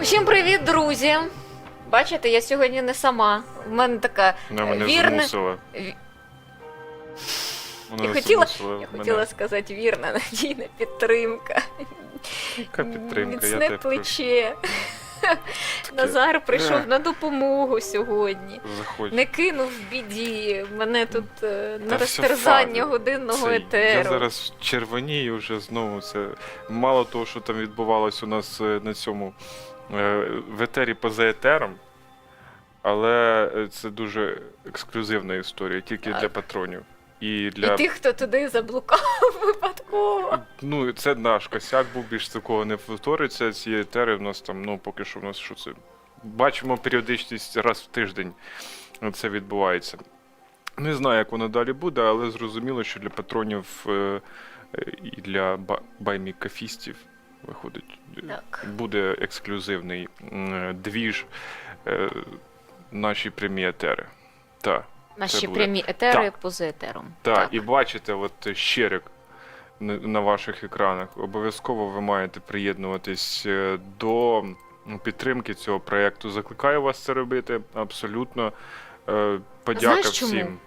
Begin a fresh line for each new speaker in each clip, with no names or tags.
Всім привіт, друзі! Бачите, я сьогодні не сама. У мене така вірна... Я хотіла сказати вірна, надійна підтримка.
Яка підтримка?
Міцне плече. Назар прийшов на допомогу сьогодні.
Заходь.
Не кинув в біді. Мене тут на розтерзання годинного етеру.
Я зараз червонію вже знову. Це мало того, що там відбувалось у нас на цьому в етері поза етером, але це дуже ексклюзивна історія, тільки для патронів. І
тих, хто туди заблукав випадково.
Ну, це наш косяк був, більш такого не повториться. Ці етери в нас там, ну, поки що в нас, що це? Бачимо періодичність раз в тиждень це відбувається. Не знаю, як воно далі буде, але зрозуміло, що для патронів і для баймікафістів виходить, буде ексклюзивний двіж наші прямі етери. Так.
Наші прямі етери поза етером.
Так, і бачите, от щирик на ваших екранах. Обов'язково ви маєте приєднуватись до підтримки цього проєкту. Закликаю вас це робити. Абсолютно. Подяка
Знаєш,
всім.
чому?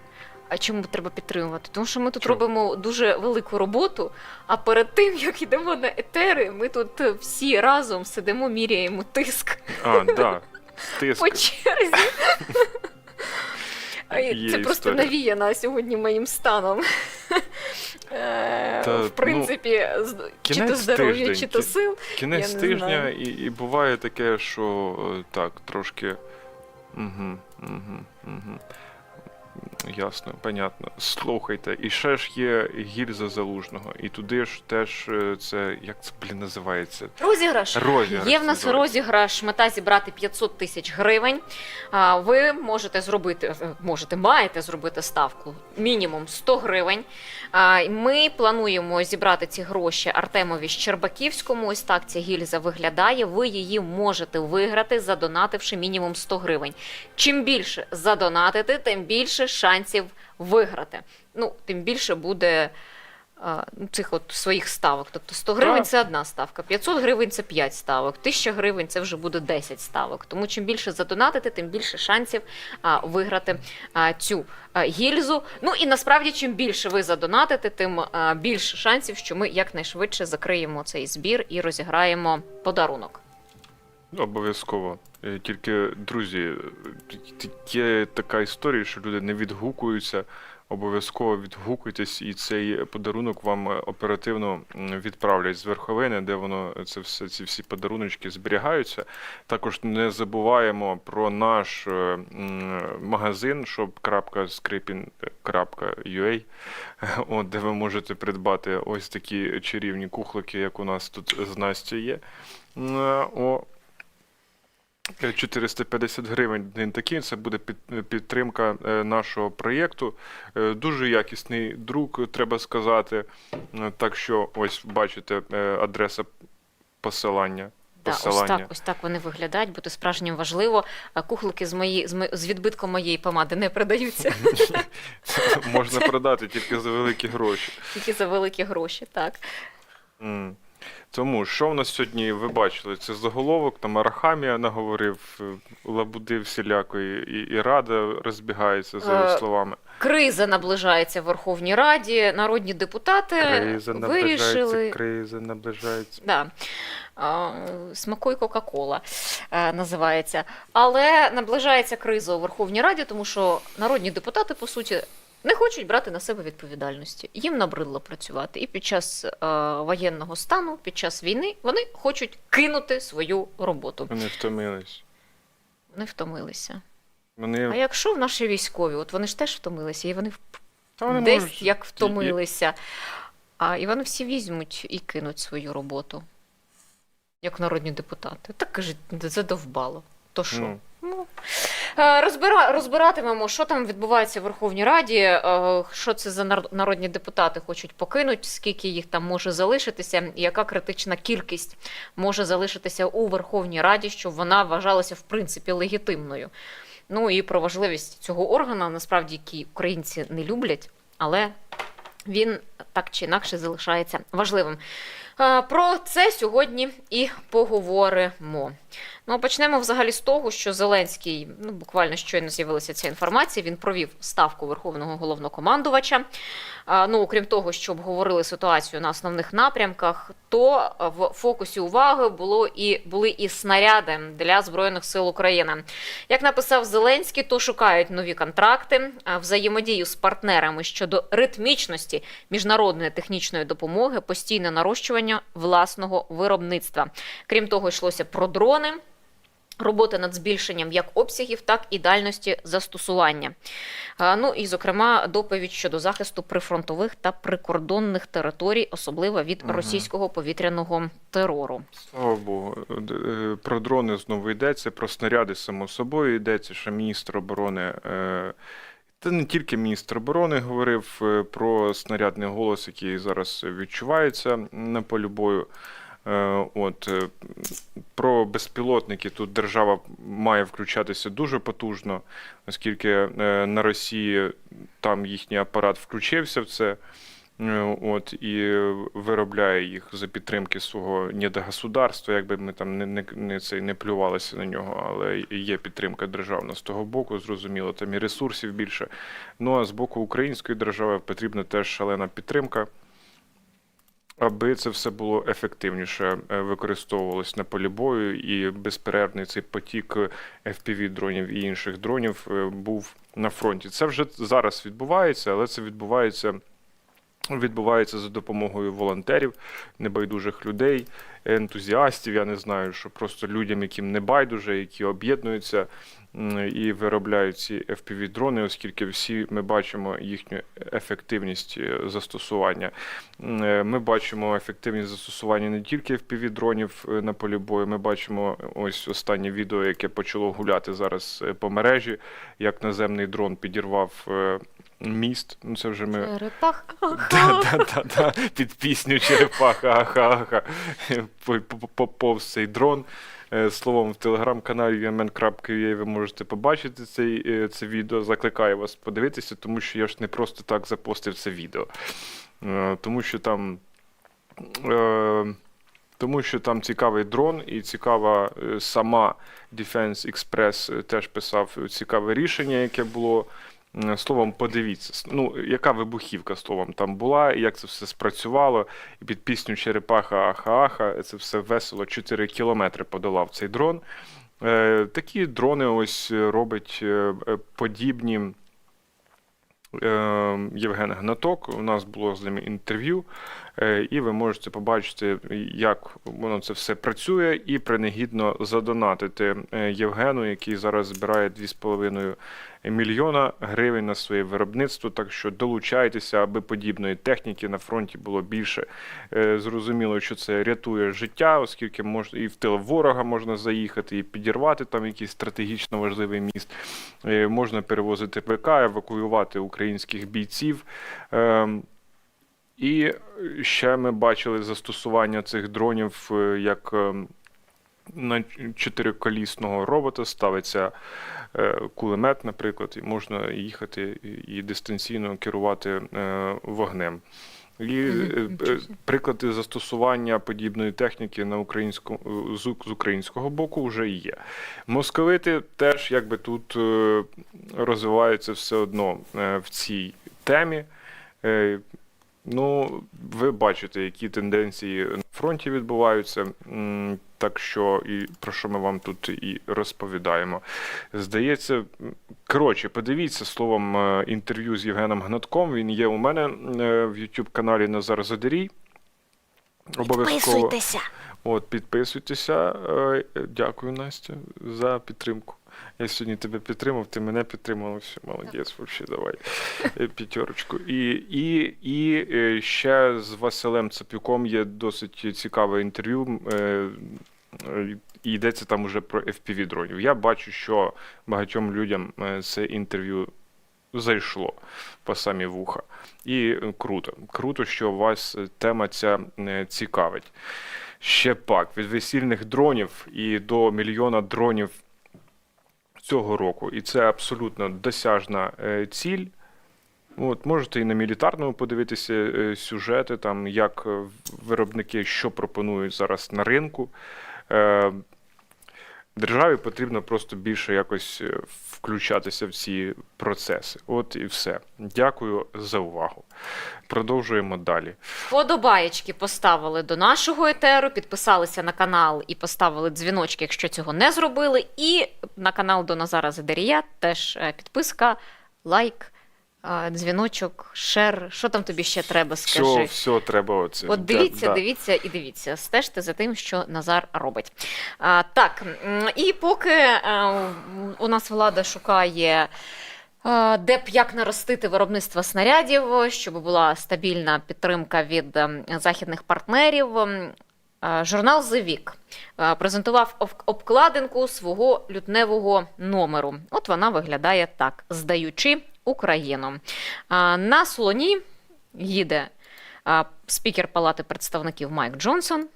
А чому треба підтримувати? Тому що ми тут робимо дуже велику роботу, а перед тим, як йдемо на етери, ми тут всі разом сидимо, міряємо тиск.
Так, тиск.
По черзі. Це просто навіяно сьогодні моїм станом. В принципі, чи то здоров'я, чи то сил.
Кінець тижня, і буває таке, що так, трошки. Ясно, понятно. Слухайте, і ще ж є гільза Залужного, і туди ж теж це, як це, називається?
Розіграш. Є в нас розіграш, мета зібрати 500 тисяч гривень. Ви маєте зробити ставку мінімум 100 гривень. Ми плануємо зібрати ці гроші Артемові Щербаківському. Ось так ця гільза виглядає. Ви її можете виграти, задонативши мінімум 100 гривень. Чим більше задонатити, тим більше шансів виграти. Ну, тим більше буде цих от своїх ставок. Тобто 100 гривень – це одна ставка, 500 гривень – це 5 ставок, 1000 гривень – це вже буде 10 ставок. Тому чим більше задонатити, тим більше шансів виграти цю гільзу. Ну і насправді, чим більше ви задонатите, тим більше шансів, що ми якнайшвидше закриємо цей збір і розіграємо подарунок.
Обов'язково. Тільки, друзі, є така історія, що люди не відгукуються. Обов'язково відгукуйтесь, і цей подарунок вам оперативно відправлять з верховини, де воно ці всі подаруночки зберігаються. Також не забуваємо про наш магазин shop.skripin.ua, де ви можете придбати ось такі чарівні кухлики, як у нас тут з Настю є. 450 гривень такий, це буде підтримка нашого проєкту. Дуже якісний друк, треба сказати. Так що, ось бачите, адреса посилання.
Ось так вони виглядають, бути справжнім важливо. Кухлики з відбитком моєї помади не продаються.
Можна продати тільки за великі гроші.
Тільки за великі гроші, так.
Тому, що в нас сьогодні, ви бачили, це заголовок, там Арахамія наговорив, лабуди всілякої, і Рада розбігається, за його словами.
Криза наближається в Верховній Раді, народні депутати вирішили...
Криза наближається.
Да. Смакуй Кока-Кола називається. Але наближається криза у Верховній Раді, тому що народні депутати, по суті, не хочуть брати на себе відповідальності. Їм набридло працювати. І під час воєнного стану, під час війни, вони хочуть кинути свою роботу.
Вони втомились.
Вони втомилися. А якщо в наші військові, от вони ж теж втомилися, і вони десь можуть... як втомилися, і вони всі візьмуть і кинуть свою роботу. Як народні депутати. Так кажуть, задовбало. То що? Розбиратимемо, що там відбувається в Верховній Раді, що це за народні депутати хочуть покинути, скільки їх там може залишитися, і яка критична кількість може залишитися у Верховній Раді, щоб вона вважалася в принципі легітимною. Ну і про важливість цього органу, насправді, який українці не люблять, але він так чи інакше залишається важливим. Про це сьогодні і поговоримо. Ну, почнемо взагалі з того, що Зеленський, ну, буквально щойно з'явилася ця інформація, він провів ставку Верховного головнокомандувача. Ну, окрім того, що обговорили ситуацію на основних напрямках, то в фокусі уваги були і снаряди для Збройних сил України. Як написав Зеленський, то шукають нові контракти, взаємодію з партнерами щодо ритмічності міжнародної технічної допомоги, постійне нарощування власного виробництва. Крім того, йшлося про дрони, роботи над збільшенням як обсягів, так і дальності застосування. Ну і, зокрема, доповідь щодо захисту прифронтових та прикордонних територій, особливо від російського повітряного терору.
Слава Богу. Про дрони знову йдеться, про снаряди, само собою йдеться, що міністр оборони, та не тільки міністр оборони говорив про снарядний голос, який зараз відчувається на полі бою. Про безпілотники тут держава має включатися дуже потужно, оскільки на Росії там їхній апарат включився в це, і виробляє їх за підтримки свого недогосударства, якби ми там не плювалися на нього, але є підтримка державна з того боку, зрозуміло, там і ресурсів більше. Ну а з боку української держави потрібна теж шалена підтримка, аби це все було ефективніше використовувалось на полі бою, і безперервний цей потік FPV-дронів і інших дронів був на фронті. Це вже зараз відбувається, але це відбувається за допомогою волонтерів, небайдужих людей, ентузіастів, я не знаю, що просто людям, яким не байдуже, які об'єднуються і виробляють ці FPV-дрони, оскільки всі ми бачимо їхню ефективність застосування. Ми бачимо ефективність застосування не тільки FPV-дронів на полі бою, ми бачимо ось останнє відео, яке почало гуляти зараз по мережі, як наземний дрон підірвав міст. Ну це вже ми...
Черепаха.
Під пісню черепаха, аха-аха, повз цей дрон. Словом, в телеграм-каналі umen.ua ви можете побачити це відео. Закликаю вас подивитися, тому що я ж не просто так запостив це відео. Тому що там цікавий дрон і цікава сама Defense Express теж писав цікаве рішення, яке було. Словом, подивіться, яка вибухівка, словом, там була, як це все спрацювало, і під пісню черепаха, аха-аха, це все весело, 4 кілометри подолав цей дрон. Такі дрони ось робить подібні Євген Гнаток, у нас було з ним інтерв'ю, і ви можете побачити, як воно це все працює, і принагідно задонатити Євгену, який зараз збирає 2,5 мільйона гривень на своє виробництво, так що долучайтеся, аби подібної техніки на фронті було більше. Зрозуміло, що це рятує життя, оскільки можна і в тил ворога можна заїхати, і підірвати там якийсь стратегічно важливий міст, можна перевозити ВК, евакуювати українських бійців. І ще ми бачили застосування цих дронів як на чотириколісного робота ставиться кулемет, наприклад, і можна їхати і дистанційно керувати вогнем. І приклади застосування подібної техніки на з українського боку вже є. Московити теж якби тут розвиваються все одно в цій темі. Ви бачите, які тенденції на фронті відбуваються, так що і про що ми вам тут і розповідаємо. Здається, подивіться, словом, інтерв'ю з Євгеном Гнатком, він є у мене в YouTube-каналі Назар Задарій. Обов'язково. Підписуйтеся. Дякую, Настя, за підтримку. Я сьогодні тебе підтримав, ти мене підтримала, все, молодець, взагалі, давай, п'ятерочку. І ще з Василем Цапюком є досить цікаве інтерв'ю, і йдеться там уже про FPV-дронів. Я бачу, що багатьом людям це інтерв'ю зайшло по самі вуха. І круто, що вас тема ця цікавить. Ще пак, від весільних дронів і до 1 мільйона дронів цього року. І це абсолютно досяжна ціль. Можете і на мілітарному подивитися сюжети, там, як виробники що пропонують зараз на ринку. Державі потрібно просто більше якось включатися в ці процеси. От і все. Дякую за увагу. Продовжуємо далі.
Подобаєчки поставили до нашого етеру, підписалися на канал і поставили дзвіночки, якщо цього не зробили. І на канал до Назара Задарія теж підписка, лайк, дзвіночок, шер. Що там тобі ще треба, скажи?
Все треба оце.
От дивіться,
Да.
дивіться і дивіться. Стежте за тим, що Назар робить. Так, і поки у нас влада шукає, де б як наростити виробництво снарядів, щоб була стабільна підтримка від західних партнерів, журнал The Week презентував обкладинку свого лютневого номеру. От вона виглядає так: «Здаючи Україну». На слоні їде спікер Палати представників Майк Джонсон.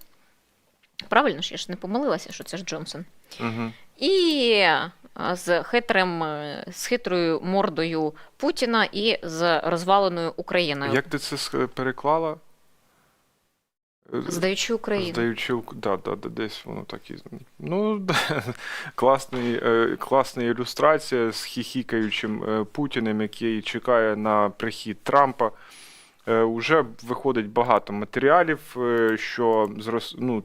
Правильно ж, я ж не помилилася, що це ж Джонсон.
Угу.
І з хитрою мордою Путіна і з розваленою Україною.
Як ти це переклала?
Здаючи Україну.
Здаючи, да, десь воно так і... Ну, класна ілюстрація з хіхікаючим Путіним, який чекає на прихід Трампа. Уже виходить багато матеріалів, що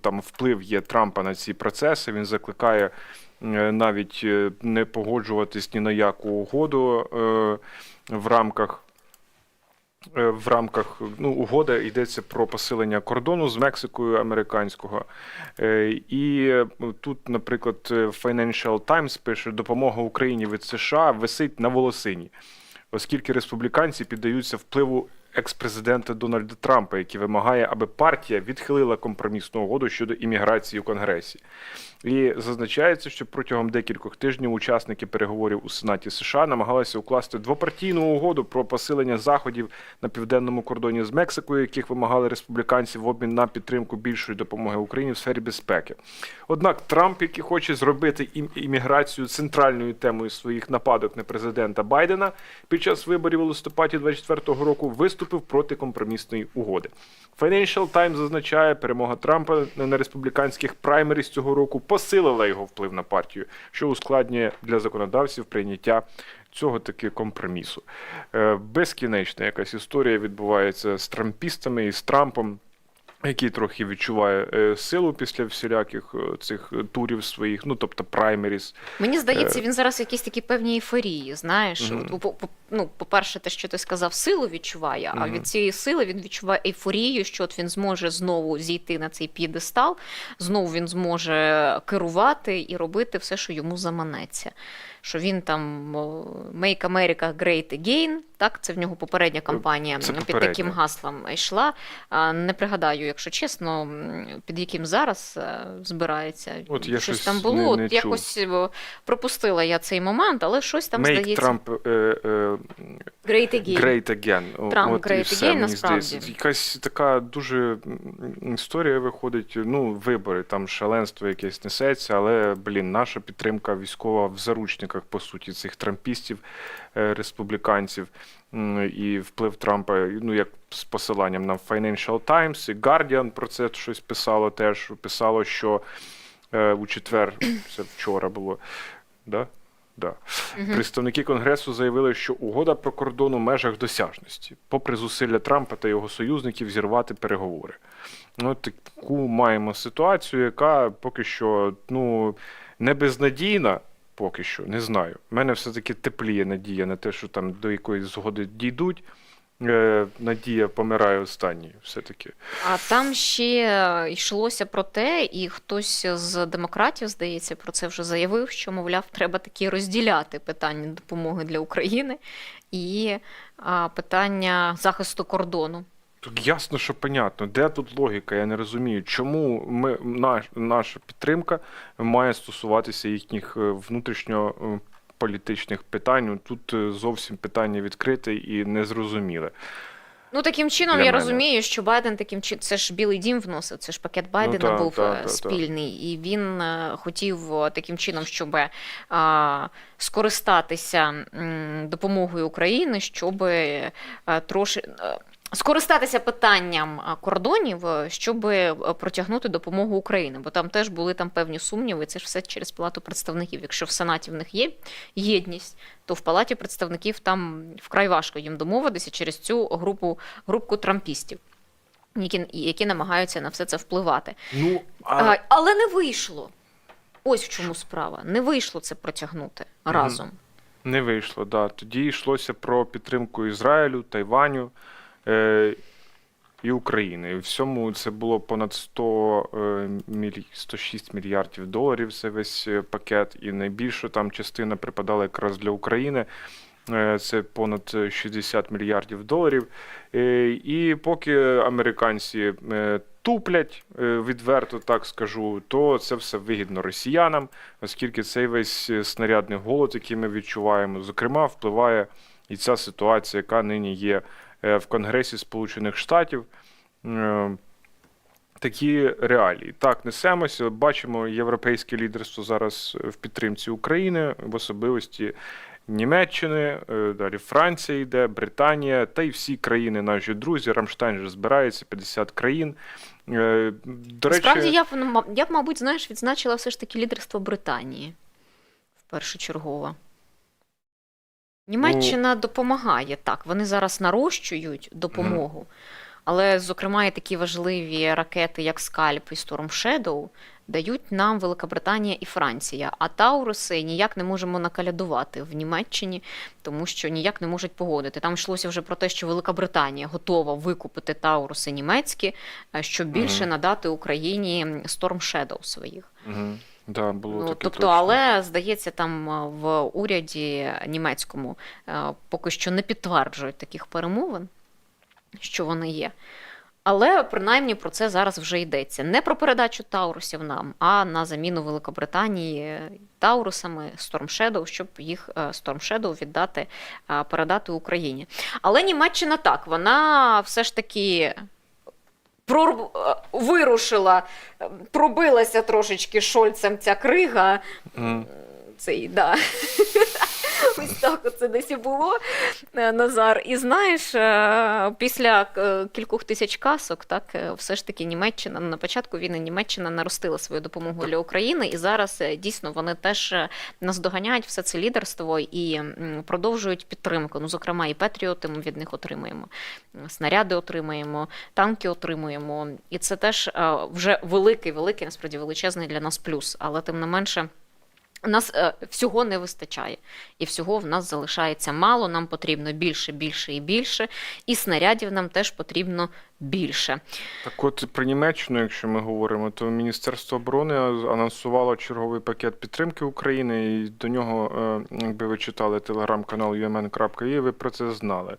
там вплив є Трампа на ці процеси. Він закликає навіть не погоджуватись ні на яку угоду в рамках угода йдеться про посилення кордону з Мексикою американського. І тут, наприклад, Financial Times пише: допомога Україні від США висить на волосині, оскільки республіканці піддаються впливу екс-президента Дональда Трампа, який вимагає, аби партія відхилила компромісну угоду щодо імміграції у Конгресі. І зазначається, що протягом декількох тижнів учасники переговорів у Сенаті США намагалися укласти двопартійну угоду про посилення заходів на південному кордоні з Мексикою, яких вимагали республіканці в обмін на підтримку більшої допомоги Україні в сфері безпеки. Однак Трамп, який хоче зробити імміграцію центральною темою своїх нападок на президента Байдена під час виборів у листопаді 2024 року, виступив проти компромісної угоди. Financial Times зазначає, перемога Трампа на республіканських праймеріз цього року посилила його вплив на партію, що ускладнює для законодавців прийняття цього таки компромісу. Безкінечна якась історія відбувається з трампістами і з Трампом, який трохи відчуває силу після всіляких цих турів своїх, тобто праймеріз.
Мені здається, він зараз в якійсь такій певній ейфорії, знаєш. По-перше, те, що ти сказав, силу відчуває, а від цієї сили він відчуває ейфорію, що от він зможе знову зійти на цей п'єдестал, знову він зможе керувати і робити все, що йому заманеться. Що він там «Make America Great Again», так, це в нього попередня кампанія під таким гаслом йшла. Не пригадаю, якщо чесно, під яким зараз збирається.
От я
щось там було,
не
якось пропустила я цей момент, але щось там,
Make
здається.
Trump
Great Again.
Great Again.
Trump
От
Great
і все,
Again,
мені
насправді.
здається. Якась така дуже історія виходить, вибори, там шаленство якесь несеться, але, наша підтримка військова в заручниках, по суті, цих трампістів, республіканців, і вплив Трампа, як з посиланням на Financial Times, і Guardian про це щось писало теж, писало, що у четвер, це вчора було, да? Да. Представники Конгресу заявили, що угода про кордон у межах досяжності, попри зусилля Трампа та його союзників зірвати переговори. Таку маємо ситуацію, яка поки що, не безнадійна, поки що, не знаю. У мене все-таки тепліє надія на те, що там до якоїсь згоди дійдуть. Надія помирає останньою все-таки.
А там ще йшлося про те, і хтось з демократів, здається, про це вже заявив, що, мовляв, треба таки розділяти питання допомоги для України і питання захисту кордону.
Тут ясно, що понятно. Де тут логіка? Я не розумію. Чому наша підтримка має стосуватися їхніх внутрішньополітичних питань? Тут зовсім питання відкрите і незрозуміле.
Таким чином,
для
я
мене.
Розумію, що Байден таким чином, це ж Білий дім вносив, це ж пакет Байдена був спільний, і він хотів таким чином, щоб скористатися допомогою України, щоб скористатися питанням кордонів, щоб протягнути допомогу Україні, бо там теж були певні сумніви, це ж все через Палату представників. Якщо в Сенаті в них є єдність, то в Палаті представників там вкрай важко їм домовитися через цю групку трампістів, які намагаються на все це впливати.
Ну,
Але не вийшло. Ось в чому справа. Не вийшло це протягнути разом.
Не вийшло, да. Тоді йшлося про підтримку Ізраїлю, Тайваню і України. І в всьому це було понад 106 мільярдів доларів, це весь пакет, і найбільша там частина припадала якраз для України. Це понад 60 мільярдів доларів. І поки американці туплять, відверто так скажу, то це все вигідно росіянам, оскільки цей весь снарядний голод, який ми відчуваємо, зокрема, впливає і ця ситуація, яка нині є в Конгресі Сполучених Штатів. Такі реалії. Так, несемося, бачимо європейське лідерство зараз в підтримці України, в особливості Німеччини, далі Франція йде, Британія, та й всі країни наші друзі. Рамштайн вже збирається, 50 країн. До речі,
Справді, я б, мабуть, знаєш, відзначила все ж таки лідерство Британії першочергово. Німеччина допомагає, так, вони зараз нарощують допомогу, але, зокрема, і такі важливі ракети, як Скальп і Storm Shadow, дають нам Великобританія і Франція. А Тауруси ніяк не можемо накалядувати в Німеччині, тому що ніяк не можуть погодити. Там йшлося вже про те, що Великобританія готова викупити Тауруси німецькі, щоб більше надати Україні Storm Shadow своїх.
Да, було таке
Тобто,
точно.
але, здається, там в уряді німецькому поки що не підтверджують таких перемовин, що вони є. Але, принаймні, про це зараз вже йдеться. Не про передачу Таурусів нам, а на заміну Великобританії Таурусами Storm Shadow, щоб їх Storm Shadow віддати, передати Україні. Але Німеччина так, вона все ж таки вирушила, пробилася трошечки Шольцем ця крига. Цей, да. Ось так оце десь і було, Назар. І знаєш, після кількох тисяч касок, так, все ж таки Німеччина, на початку війни Німеччина наростила свою допомогу для України, і зараз дійсно вони теж наздоганяють все це лідерство і продовжують підтримку. Ну, зокрема, і Петріоти ми від них отримуємо, снаряди отримуємо, танки отримуємо. І це теж вже великий, насправді величезний для нас плюс. Але тим не менше, у нас всього не вистачає, і всього в нас залишається мало, нам потрібно більше, більше і більше, і снарядів нам теж потрібно більше.
Так от про Німеччину, якщо ми говоримо, то Міністерство оборони анонсувало черговий пакет підтримки України, і до нього, якби ви читали телеграм-канал umn.ua, ви про це знали,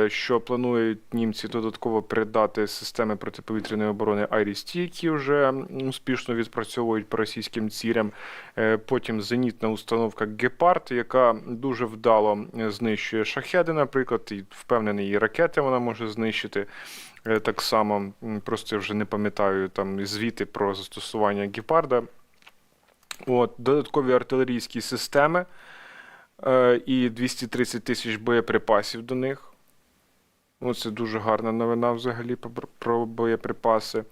що планують німці додатково передати системи протиповітряної оборони IRIS-T, які вже успішно відпрацьовують по російським цілям, потім зенітна установка «Гепард», яка дуже вдало знищує шахеди, наприклад, і впевнений, і ракети вона може знищити. Так само, просто я вже не пам'ятаю там звіти про застосування «Гепарда». От, додаткові артилерійські системи і 230 тисяч боєприпасів до них. Це дуже гарна новина взагалі про боєприпаси.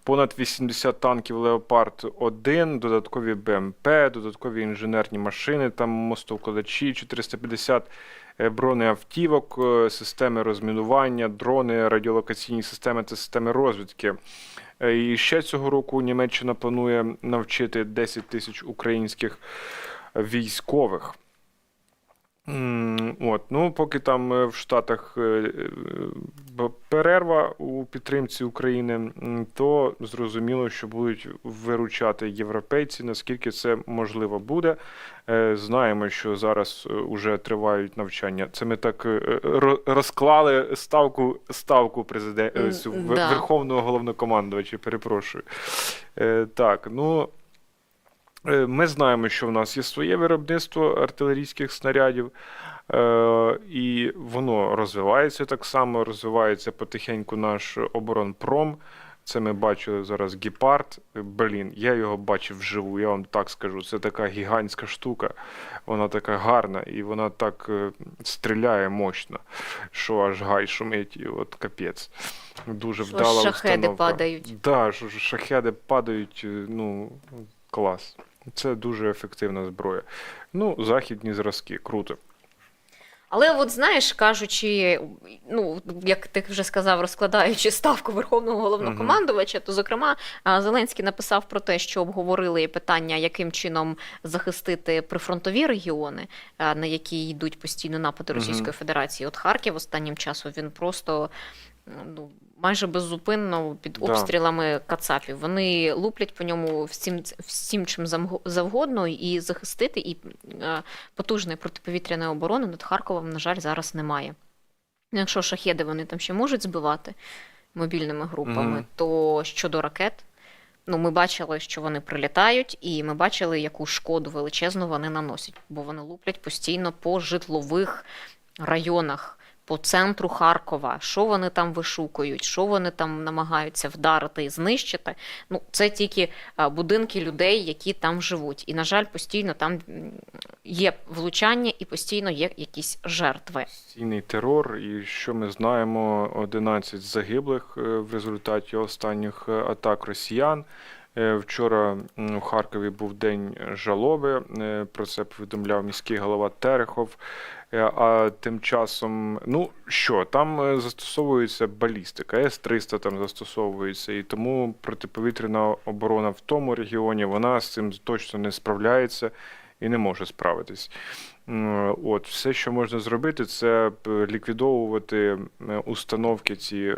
Понад 80 танків «Леопард-1», додаткові БМП, додаткові інженерні машини, там мостовкладачі, 450 бронеавтівок, системи розмінування, дрони, радіолокаційні системи та системи розвідки. І ще цього року Німеччина планує навчити 10 тисяч українських військових. Поки там в Штатах перерва у підтримці України, то зрозуміло, що будуть виручати європейці, наскільки це можливо буде. Знаємо, що зараз уже тривають навчання. Це ми так розклали ставку Верховного головнокомандувача, перепрошую. Так, ми знаємо, що в нас є своє виробництво артилерійських снарядів, і воно розвивається так само, розвивається потихеньку наш оборонпром. Це ми бачили зараз гепард. Блін, я його бачив вживу, я вам так скажу. Це така гігантська штука, вона така гарна і вона так стріляє мощно, що аж гай шумить, і от капець. Дуже
Що
вдала
шахеди
установка.
падають.
Да, що шахеди падають, ну, клас. Це дуже ефективна зброя. Ну, західні зразки, круто.
Але от знаєш, кажучи, ну як ти вже сказав, розкладаючи ставку Верховного Головнокомандувача, то зокрема Зеленський написав про те, що обговорили питання, яким чином захистити прифронтові регіони, на які йдуть постійно напади Російської Федерації. От Харків останнім часом він просто ну, майже беззупинно під
Да.
обстрілами кацапів. Вони луплять по ньому всім чим завгодно, і захистити, і потужної протиповітряної оборони над Харковом, на жаль, зараз немає. Якщо шахеди вони там ще можуть збивати мобільними групами, то щодо ракет, ну, ми бачили, що вони прилітають, і ми бачили, яку шкоду величезну вони наносять, бо вони луплять постійно по житлових районах, по центру Харкова, що вони там вишукують, що вони там намагаються вдарити і знищити. Ну, це тільки будинки людей, які там живуть. І, на жаль, постійно там є влучання і постійно є якісь жертви.
Постійний терор, і що ми знаємо, 11 загиблих в результаті останніх атак росіян. Вчора у Харкові був день жалоби, про це повідомляв міський голова Терехов. А тим часом, ну що, там застосовується балістика, С-300 там застосовується, і тому протиповітряна оборона в тому регіоні, вона з цим точно не справляється і не може справитись. От, все, що можна зробити, це ліквідовувати установки ці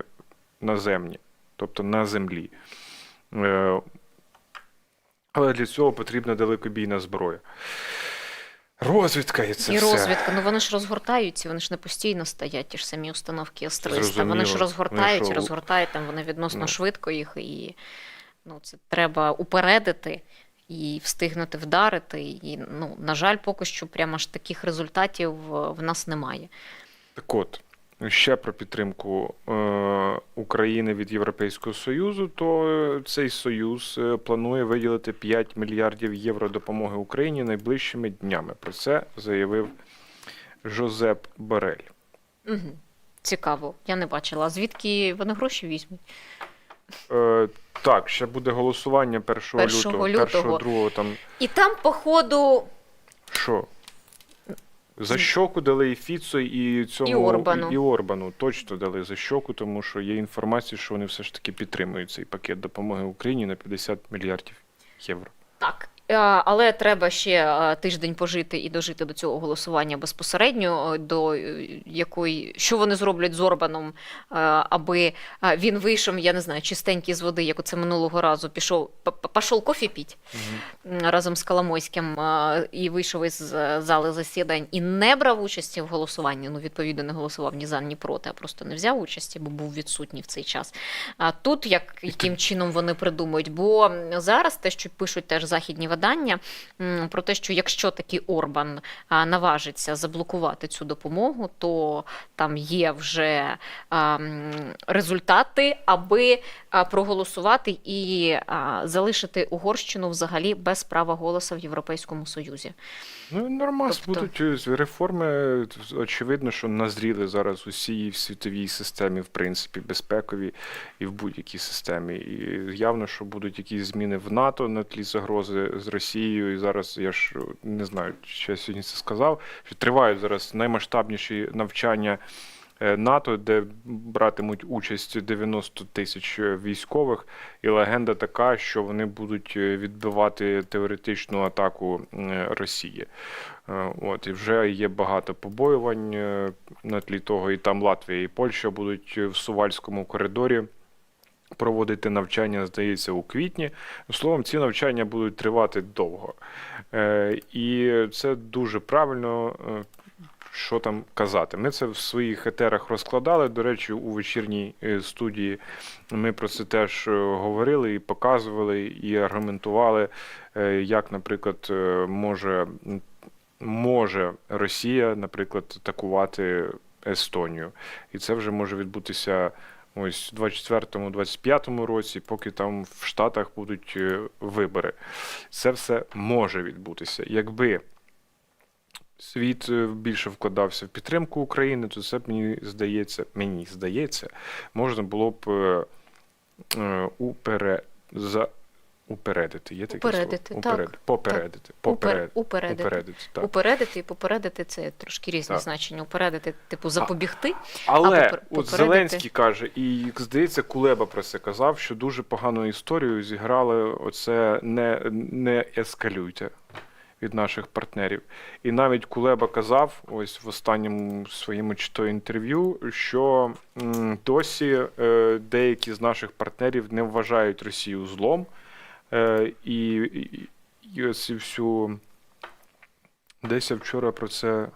наземні, тобто на землі. Але для цього потрібна далекобійна зброя. Розвідка і це
І
все.
розвідка, ну вони ж розгортаються, вони ж не постійно стоять, ті ж самі установки С-300. Вони ж
Зрозуміло.
розгортають,
Вони що,
розгортають там вони відносно
ну.
швидко їх, і ну, це треба упередити і встигнути вдарити. І, ну, на жаль, поки що прямо ж таких результатів в нас немає.
Так от, ще про підтримку України від Європейського Союзу, то цей Союз планує виділити 5 мільярдів євро допомоги Україні найближчими днями. Про це заявив Жозеп Борель.
Угу. Цікаво, я не бачила. А звідки вони гроші візьмуть?
Так, ще буде голосування 1 лютого, 1-2 там.
І там, походу,
Що? За щоку дали і Фіцо, і цьому
І Орбану.
і Орбану. Точно дали за щоку, тому що є інформація, що вони все ж таки підтримують цей пакет допомоги Україні на 50 мільярдів євро.
так. Але треба ще тиждень пожити і дожити до цього голосування безпосередньо, до якої, що вони зроблять з Орбаном, аби він вийшов, я не знаю, чистенький з води, як оце минулого разу, пішов кофе піть разом з Коломойським і вийшов із зали засідань і не брав участі в голосуванні, ну, відповідно, не голосував ні за, ні проти, а просто не взяв участі, бо був відсутній в цей час. А тут яким чином вони придумають, бо зараз те, що пишуть теж західні видання, про те, що якщо таки Орбан наважиться заблокувати цю допомогу, то там є вже результати, аби проголосувати і залишити Угорщину взагалі без права голосу в Європейському Союзі.
Ну, нормально,
Тобто-
будуть реформи, очевидно, що назріли зараз усі в світовій системі, в принципі, безпекові і в будь-якій системі. І явно, що будуть якісь зміни в НАТО на тлі загрози з Росією. І зараз, я ж не знаю, чи я сьогодні це сказав, що тривають зараз наймасштабніші навчання НАТО, де братимуть участь 90 тисяч військових, і легенда така, що вони будуть відбивати теоретичну атаку Росії. От, і вже є багато побоювань на тлі того, і там Латвія і Польща будуть в Сувальському коридорі проводити навчання, здається, у квітні. Словом, ці навчання будуть тривати довго. І це дуже правильно, що там казати. Ми це в своїх етерах розкладали. До речі, у вечірній студії ми про це теж говорили і показували, і аргументували, як, наприклад, може Росія, наприклад, атакувати Естонію. І це вже може відбутися ось в 24-25 році, поки там в Штатах будуть вибори. Це все може відбутися. Якби світ більше вкладався в підтримку України, то це, мені здається, можна було б упередити. Є таке
Упередити,
слово?
так.
Попередити.
Упередити.
Так.
Упередити і попередити – це трошки різні
Так.
значення. Упередити, типу, запобігти.
Але
от
от Зеленський каже, і, здається, Кулеба про це казав, що дуже погану історію зіграли оце не ескалюйте від наших партнерів. І навіть Кулеба казав, ось в останньому своєму чи то інтерв'ю, що досі деякі з наших партнерів не вважають Росію злом. І ось і всю... Десь я вчора про це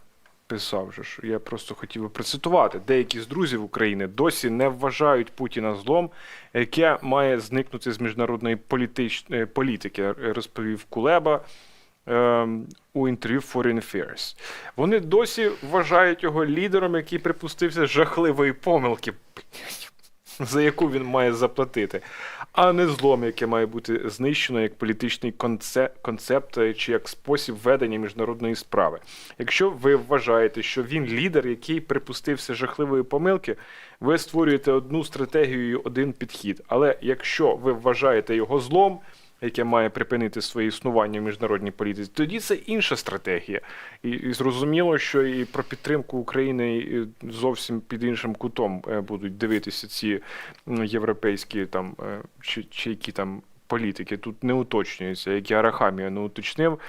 писав же ж. Я просто хотів би процитувати. Деякі з друзів України досі не вважають Путіна злом, яке має зникнути з міжнародної політики, розповів Кулеба у інтерв'ю Foreign Affairs. Вони досі вважають його лідером, який припустився жахливої помилки, за яку він має заплатити, а не злом, яке має бути знищено як політичний концепт чи як спосіб ведення міжнародної справи. Якщо ви вважаєте, що він лідер, який припустився жахливої помилки, ви створюєте одну стратегію і один підхід. Але якщо ви вважаєте його злом, яке має припинити своє існування в міжнародній політиці, тоді це інша стратегія. І зрозуміло, що і про підтримку України зовсім під іншим кутом будуть дивитися ці європейські там, чи які там політики. Тут не уточнюється, як і Арахамія не уточнив.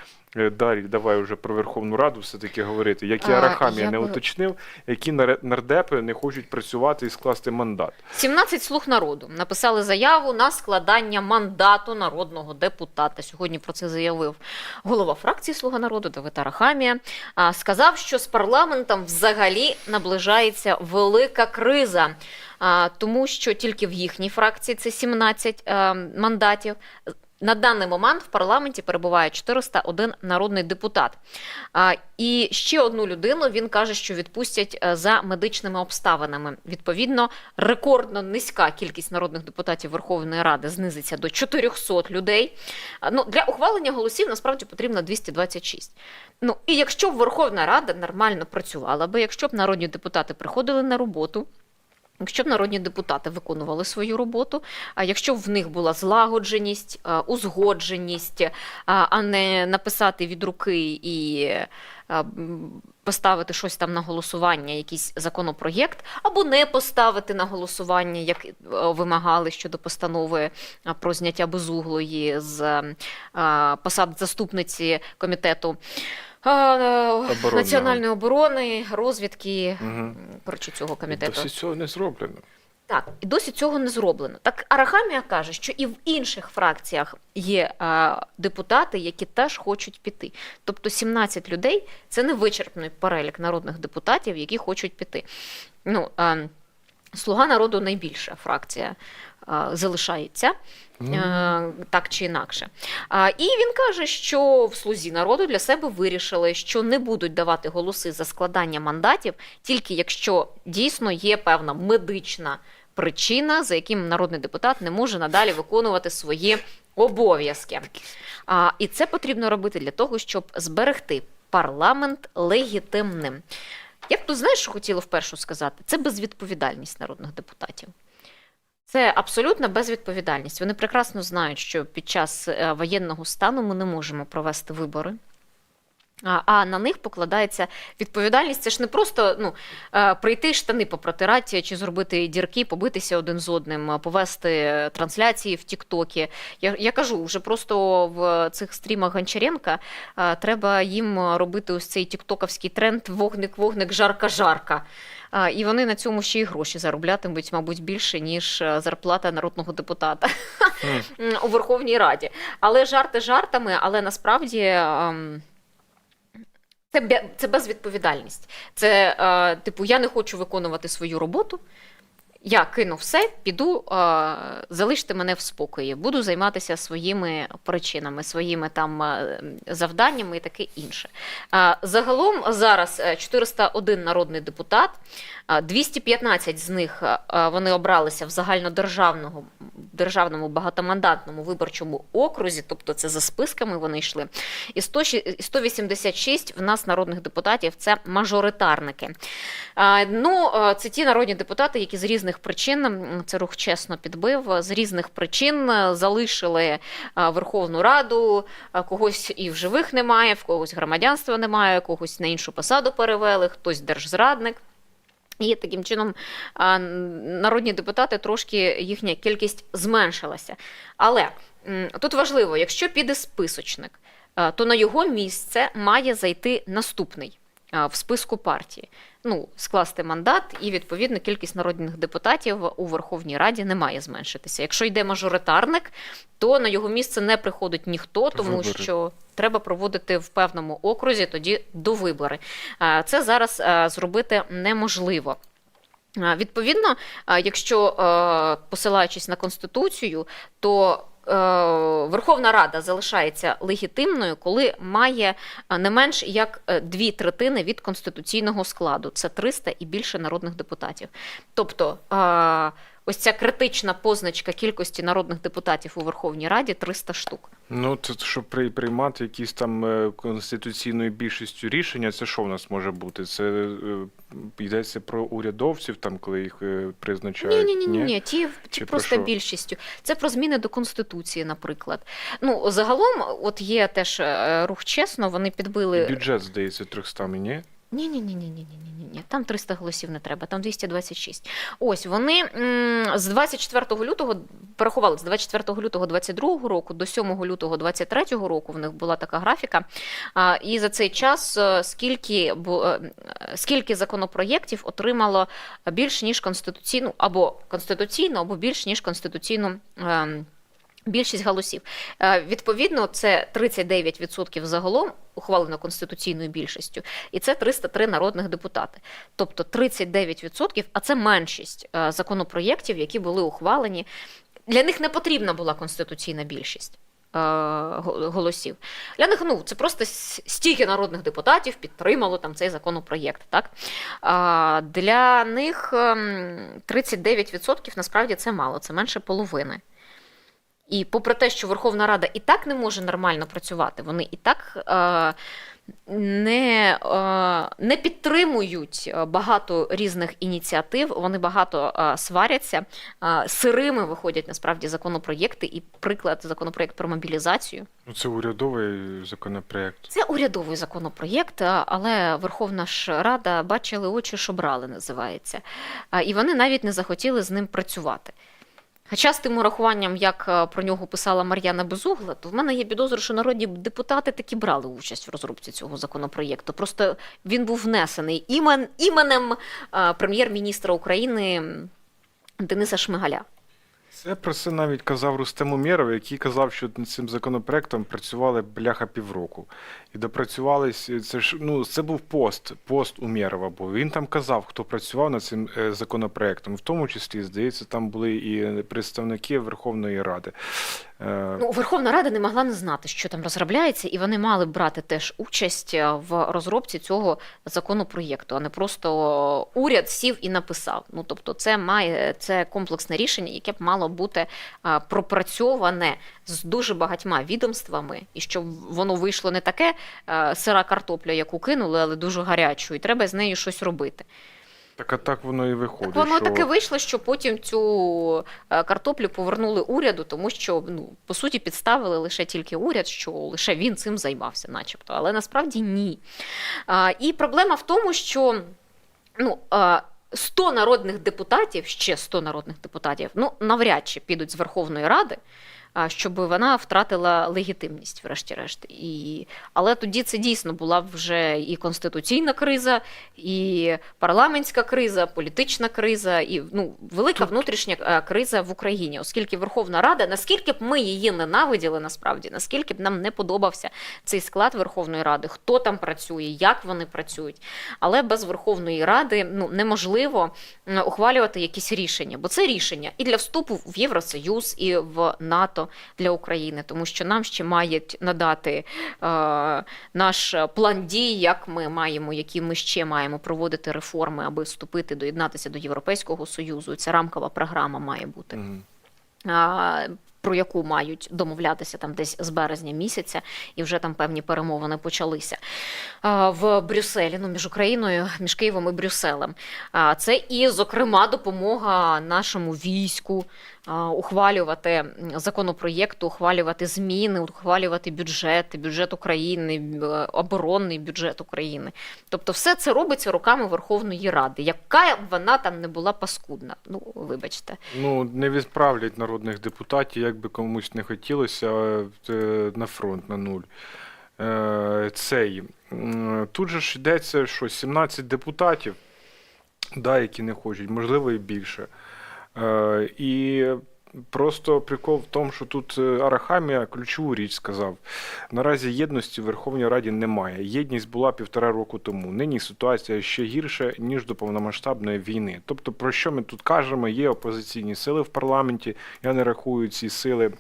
Далі, давай вже про Верховну Раду все-таки говорити. Як і Арахамія не уточнив, які нардепи не хочуть працювати і скласти мандат.
17 «Слуг народу» написали заяву на складання мандату народного депутата. Сьогодні про це заявив голова фракції «Слуга народу» Давид Арахамія. Сказав, що з парламентом взагалі наближається велика криза, тому що тільки в їхній фракції це 17 мандатів. На даний момент в парламенті перебуває 401 народний депутат. І ще одну людину, він каже, що відпустять за медичними обставинами. Відповідно, рекордно низька кількість народних депутатів Верховної Ради знизиться до 400 людей. Для ухвалення голосів насправді потрібно 226. І якщо б Верховна Рада нормально працювала би, якщо б народні депутати приходили на роботу, якщо б народні депутати виконували свою роботу, якщо б в них була злагодженість, узгодженість, а не написати від руки і поставити щось там на голосування, якийсь законопроєкт, або не поставити на голосування, як вимагали щодо постанови про зняття Безуглої з посад заступниці комітету національної оборони, розвідки, коротше, цього комітету.
Досі цього не зроблено.
Так, і досі цього не зроблено. Так Арахамія каже, що і в інших фракціях є депутати, які теж хочуть піти. Тобто 17 людей – це не вичерпний перелік народних депутатів, які хочуть піти. «Слуга народу» найбільша фракція залишається, так чи інакше. І він каже, що в «Слузі народу» для себе вирішили, що не будуть давати голоси за складання мандатів, тільки якщо дійсно є певна медична причина, за яким народний депутат не може надалі виконувати свої обов'язки. І це потрібно робити для того, щоб зберегти парламент легітимним. Я б тут, знаєш, що хотіла вперше сказати? Це безвідповідальність народних депутатів. Це абсолютна безвідповідальність. Вони прекрасно знають, що під час воєнного стану ми не можемо провести вибори. А на них покладається відповідальність. Це ж не просто прийти штани попротирати, чи зробити дірки, побитися один з одним, повести трансляції в Тік-Токі. Я кажу, вже просто в цих стрімах Гончаренка треба їм робити ось цей тіктоковський тренд «вогник-вогник, жарка-жарка». І вони на цьому ще й гроші зароблятимуть, мабуть, більше, ніж зарплата народного депутата у Верховній Раді. Але жарти жартами, але насправді це безвідповідальність. Це, я не хочу виконувати свою роботу, я кину все, піду, залиште мене в спокої, буду займатися своїми причинами, своїми там завданнями і таке інше. Загалом зараз 401 народний депутат, 215 з них вони обралися в загальнодержавному багатомандатному виборчому окрузі, тобто це за списками вони йшли, і 186 в нас народних депутатів – це мажоритарники. Ну, це ті народні депутати, які з різних причин, це рух чесно підбив, з різних причин залишили Верховну Раду, когось і в живих немає, в когось громадянства немає, когось на іншу посаду перевели, хтось держзрадник. І таким чином народні депутати, трошки їхня кількість зменшилася. Але тут важливо, якщо піде списочник, то на його місце має зайти наступний в списку партії. Ну, скласти мандат, і, відповідно, кількість народних депутатів у Верховній Раді не має зменшитися. Якщо йде мажоритарник, то на його місце не приходить ніхто, тому що треба проводити в певному окрузі тоді довибори. Це зараз зробити неможливо. Відповідно, якщо посилаючись на Конституцію, то Верховна Рада залишається легітимною, коли має не менш як 2/3 від конституційного складу. Це 300 і більше народних депутатів. Тобто ось ця критична позначка кількості народних депутатів у Верховній Раді – 300 штук.
Ну, це щоб приймати якісь там конституційною більшістю рішення, це що в нас може бути? Це йдеться про урядовців, там, коли їх призначають?
Ні, ті просто більшістю. Це про зміни до Конституції, наприклад. Ну, загалом, от є теж рух чесно, вони підбили...
І бюджет, здається, 300, ні?
Ні, там 300 голосів не треба, там 226. Ось, вони з 24 лютого, порахували, з 24 лютого 22 року до 7 лютого 23 року в них була така графіка, і за цей час скільки законопроєктів отримало більш ніж конституційну, або більш ніж конституційну більшість голосів. Відповідно, це 39% загалом ухвалено конституційною більшістю, і це 303 народних депутати. Тобто 39%, а це меншість законопроєктів, які були ухвалені. Для них не потрібна була конституційна більшість голосів. Для них, це просто стільки народних депутатів підтримало там цей законопроєкт. Так? Для них 39% насправді це мало, це менше половини. І попри те, що Верховна Рада і так не може нормально працювати, вони і так не підтримують багато різних ініціатив, вони багато сваряться, сирими виходять насправді законопроєкти, і приклад законопроєкт про мобілізацію.
Це урядовий законопроєкт.
Це урядовий законопроєкт, але Верховна ж Рада бачили очі, що брали, називається. І вони навіть не захотіли з ним працювати. Хоча з тим урахуванням, як про нього писала Мар'яна Безугла, то в мене є підозра, що народні депутати таки брали участь в розробці цього законопроєкту. Просто він був внесений іменем прем'єр-міністра України Дениса Шмигаля.
Це про це навіть казав Рустем Умєров, який казав, що над цим законопроектом працювали бляха півроку. І допрацювались, це був пост Умєрова був. Він там казав, хто працював над цим законопроектом. В тому числі, здається, там були і представники Верховної Ради.
Верховна Рада не могла не знати, що там розробляється, і вони мали брати теж участь в розробці цього законопроєкту, а не просто уряд сів і написав. Тобто це комплексне рішення, яке б мало бути пропрацьоване з дуже багатьма відомствами, і щоб воно вийшло не таке сира картопля, яку кинули, але дуже гарячу, і треба з нею щось робити.
Так воно і виходить.
Так воно таки вийшло, що потім цю картоплю повернули уряду, тому що, по суті, підставили лише тільки уряд, що лише він цим займався, начебто. Але насправді ні. І проблема в тому, що 100 народних депутатів, ще 100 народних депутатів, навряд чи підуть з Верховної Ради щоб вона втратила легітимність, врешті-решт. Але тоді це дійсно була вже і конституційна криза, і парламентська криза, політична криза, і велика внутрішня криза в Україні, оскільки Верховна Рада, наскільки б ми її ненавиділи насправді, наскільки б нам не подобався цей склад Верховної Ради, хто там працює, як вони працюють, але без Верховної Ради неможливо ухвалювати якісь рішення, бо це рішення і для вступу в Євросоюз, і в НАТО для України, тому що нам ще мають надати наш план дій, які ми ще маємо проводити реформи, аби вступити, доєднатися до Європейського Союзу. Це рамкова програма має бути. Про яку мають домовлятися там десь з березня місяця, і вже там певні перемовини почалися в Брюсселі, між Україною, між Києвом і Брюсселем. Це і, зокрема, допомога нашому війську ухвалювати законопроєкти, ухвалювати зміни, ухвалювати бюджет України, оборонний бюджет України. Тобто все це робиться руками Верховної Ради. Яка б вона там не була паскудна. Вибачте.
Не відправлять народних депутатів, як би комусь не хотілося, на фронт, на нуль. Тут же ж йдеться, що 17 депутатів, які не хочуть, можливо і більше. І просто прикол в тому, що тут Арахамія ключову річ сказав. Наразі єдності в Верховній Раді немає. Єдність була 1,5 року тому. Нині ситуація ще гірша, ніж до повномасштабної війни. Тобто, про що ми тут кажемо? Є опозиційні сили в парламенті. Я не рахую ці сили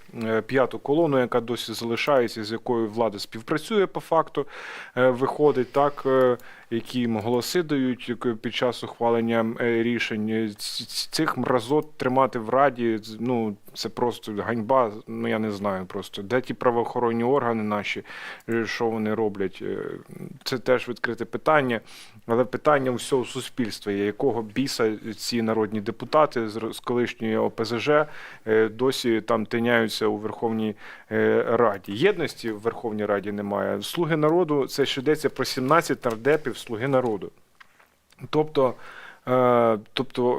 п'яту колону, яка досі залишається, з якою влада співпрацює по факту. Виходить так, які голоси дають під час ухвалення рішень. Цих мразот тримати в Раді, це просто ганьба, я не знаю просто. Де ті правоохоронні органи наші, що вони роблять? Це теж відкрите питання, але питання всього суспільства є, якого біса ці народні депутати з колишньої ОПЗЖ досі там тиняються у Верховній Раді. Єдності в Верховній Раді немає. Слуги народу, це ще йдеться про 17 нардепів Слуги народу. Тобто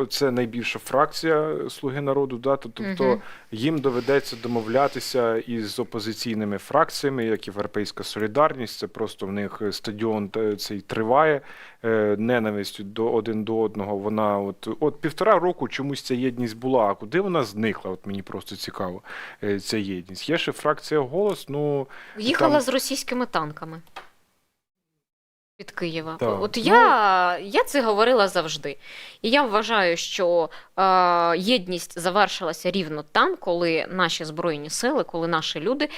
це найбільша фракція «Слуги народу», тобто їм доведеться домовлятися із опозиційними фракціями, як Європейська солідарність, це просто в них стадіон цей триває, ненависть один до одного, вона от 1,5 року чомусь ця єдність була, а куди вона зникла, мені просто цікаво, ця єдність. Є ще фракція «Голос»,
Їхала з російськими танками. Від Києва.
Так.
Я це говорила завжди. І я вважаю, що єдність завершилася рівно там, коли наші Збройні сили, коли наші люди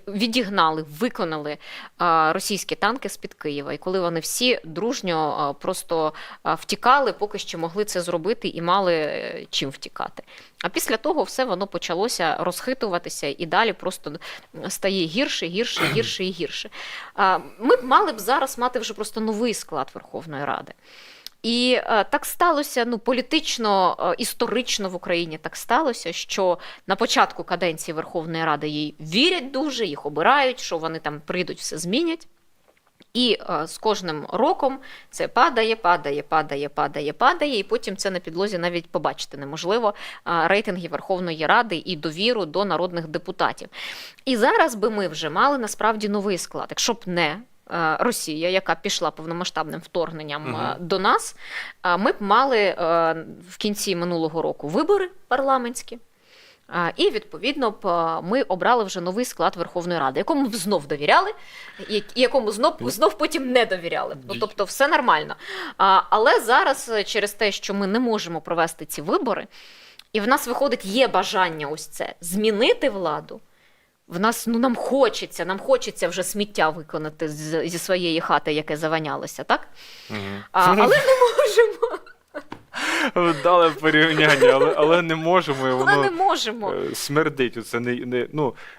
відігнали, виконали російські танки з-під Києва. І коли вони всі дружньо просто втікали, поки що могли це зробити і мали чим втікати. А після того все воно почалося розхитуватися і далі просто стає гірше, гірше, гірше і гірше. Ми б мали зараз мати вже просто новий склад Верховної Ради. І так сталося, політично, історично в Україні так сталося, що на початку каденції Верховної Ради їй вірять дуже, їх обирають, що вони там прийдуть, все змінять. І з кожним роком це падає, і потім це на підлозі навіть побачити неможливо, рейтинги Верховної Ради і довіру до народних депутатів. І зараз би ми вже мали насправді новий склад, якщо б не Росія, яка пішла повномасштабним вторгненням до нас, ми б мали в кінці минулого року вибори парламентські. І, відповідно, ми обрали вже новий склад Верховної Ради, якому знов довіряли, і якому знов потім не довіряли. Тобто все нормально. Але зараз через те, що ми не можемо провести ці вибори, і в нас, виходить, є бажання ось це змінити владу, в нас, нам хочеться вже сміття виконати зі своєї хати, яке заванялося, так? Але не можемо.
Дали порівняння, але не можемо. І воно
не можемо.
Смердить.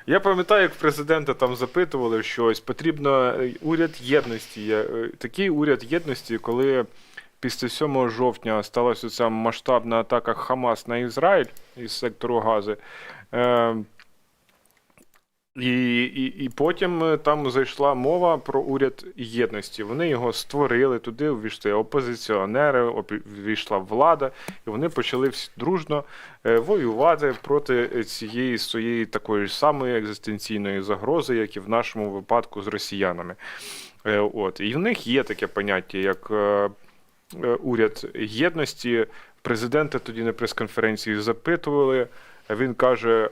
Я пам'ятаю, як президента там запитували, що ось потрібно уряд єдності. Такий уряд єдності, коли після 7 жовтня сталася ця масштабна атака Хамас на Ізраїль із сектору Гази. І потім там зайшла мова про уряд єдності. Вони його створили, туди увійшли опозиціонери, увійшла влада, і вони почали всі дружно воювати проти цієї своєї такої ж самої екзистенційної загрози, як і в нашому випадку з росіянами. От. І в них є таке поняття, як уряд єдності. Президента тоді на прес-конференції запитували, а він каже,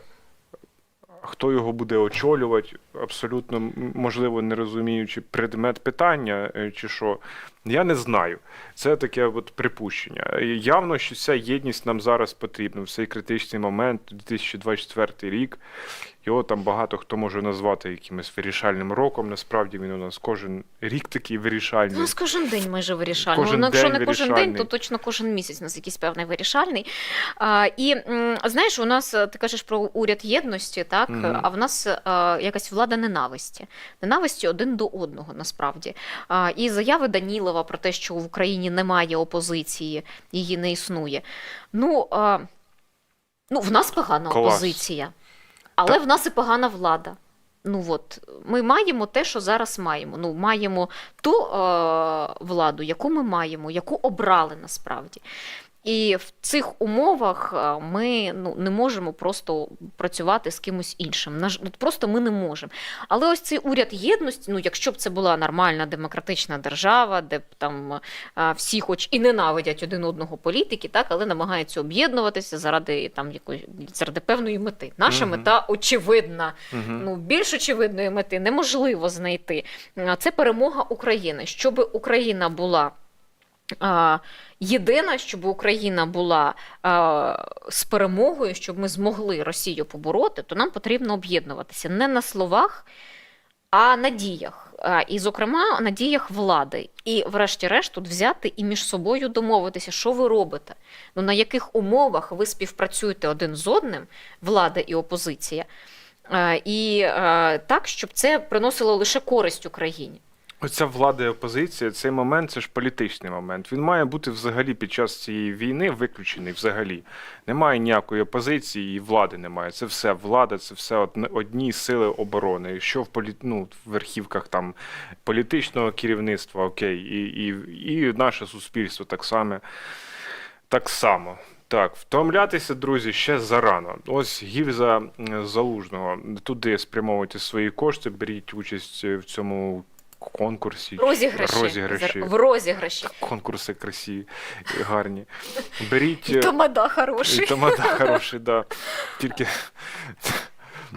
хто його буде очолювати, абсолютно, можливо, не розуміючи предмет питання чи що. Я не знаю. Це таке от припущення. Явно, що ця єдність нам зараз потрібна в цей критичний момент, 2024 рік. Його там багато хто може назвати якимось вирішальним роком. Насправді він у нас кожен рік такий вирішальний.
У нас кожен день майже вирішальний.
Кожен
Ну, якщо
день
не кожен
вирішальний.
день, то точно кожен місяць у нас якийсь певний вирішальний. Знаєш, у нас, ти кажеш про уряд єдності, так?
Мгм.
А в нас якась влада ненависті. Ненависті один до одного, насправді. І заяви Данілова про те, що в Україні немає опозиції, її не існує. Ну, в нас погана
Клас.
опозиція, але в нас і погана влада. Ну от, ми маємо те, що зараз маємо. Ну, маємо ту владу, яку ми маємо, яку обрали насправді. І в цих умовах ми не можемо просто працювати з кимось іншим. Просто ми не можемо. Але ось цей уряд єдності, якщо б це була нормальна демократична держава, де б там всі хоч і ненавидять один одного політики, так, але намагаються об'єднуватися заради певної мети. Наша мета очевидна. Більш очевидної мети неможливо знайти. Це перемога України. Щоб Україна була єдина, щоб Україна була з перемогою, щоб ми змогли Росію побороти, то нам потрібно об'єднуватися не на словах, а на діях. І, зокрема, на діях влади. І, врешті-решт, тут взяти і між собою домовитися, що ви робите, на яких умовах ви співпрацюєте один з одним, влада і опозиція, і так, щоб це приносило лише користь Україні.
Оця влада і опозиція, цей момент, це ж політичний момент. Він має бути взагалі під час цієї війни виключений взагалі. Немає ніякої опозиції і влади немає. Це все влада, це все одні сили оборони. Що в в верхівках там політичного керівництва, окей, і наше суспільство так само. Так, втомлятися, друзі, ще зарано. Ось гільза Залужного. Туди спрямовуйте свої кошти, беріть участь в цьому конкурсі.
В розіграші.
Конкурси красиві, гарні. Беріть...
І тамада хороший.
І тамада хороший, да. Тільки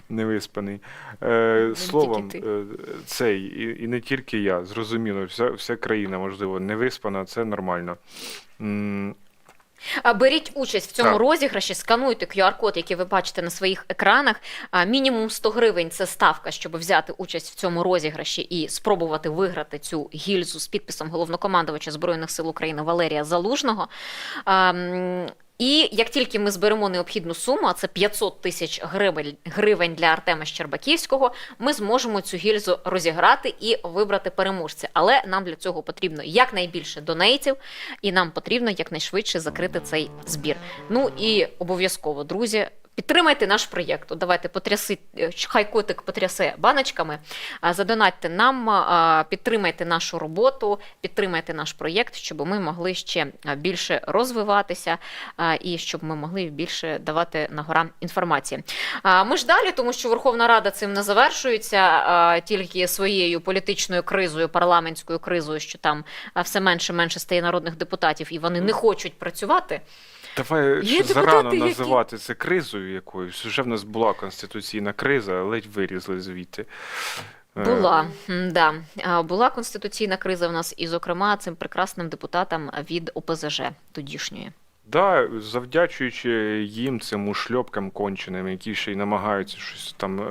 невиспаний. Словом, і не тільки я, зрозуміло, вся країна, можливо, невиспана, це нормально.
Беріть участь в цьому розіграші, скануйте QR-код, який ви бачите на своїх екранах. Мінімум 100 гривень – це ставка, щоб взяти участь в цьому розіграші і спробувати виграти цю гільзу з підписом головнокомандувача Збройних сил України Валерія Залужного. І як тільки ми зберемо необхідну суму, а це 500 тисяч гривень для Артема Щербаківського, ми зможемо цю гільзу розіграти і вибрати переможця. Але нам для цього потрібно якнайбільше донейтів, і нам потрібно якнайшвидше закрити цей збір. Ну і обов'язково, друзі, підтримайте наш проєкт. Давайте хай котик потрясе баночками, задонатьте нам, підтримайте нашу роботу, підтримайте наш проєкт, щоб ми могли ще більше розвиватися і щоб ми могли більше давати на гора інформації. Ми ж далі, тому що Верховна Рада цим не завершується тільки своєю політичною кризою, парламентською кризою, що там все менше і менше стає народних депутатів і вони не хочуть працювати.
Давай зарано називати це кризою якоюсь. Вже в нас була конституційна криза, ледь вирізли звідти.
Була конституційна криза в нас, і, зокрема, цим прекрасним депутатам від ОПЗЖ тодішньої.
Да, завдячуючи їм, цим ушльопкам конченим, які ще й намагаються щось там,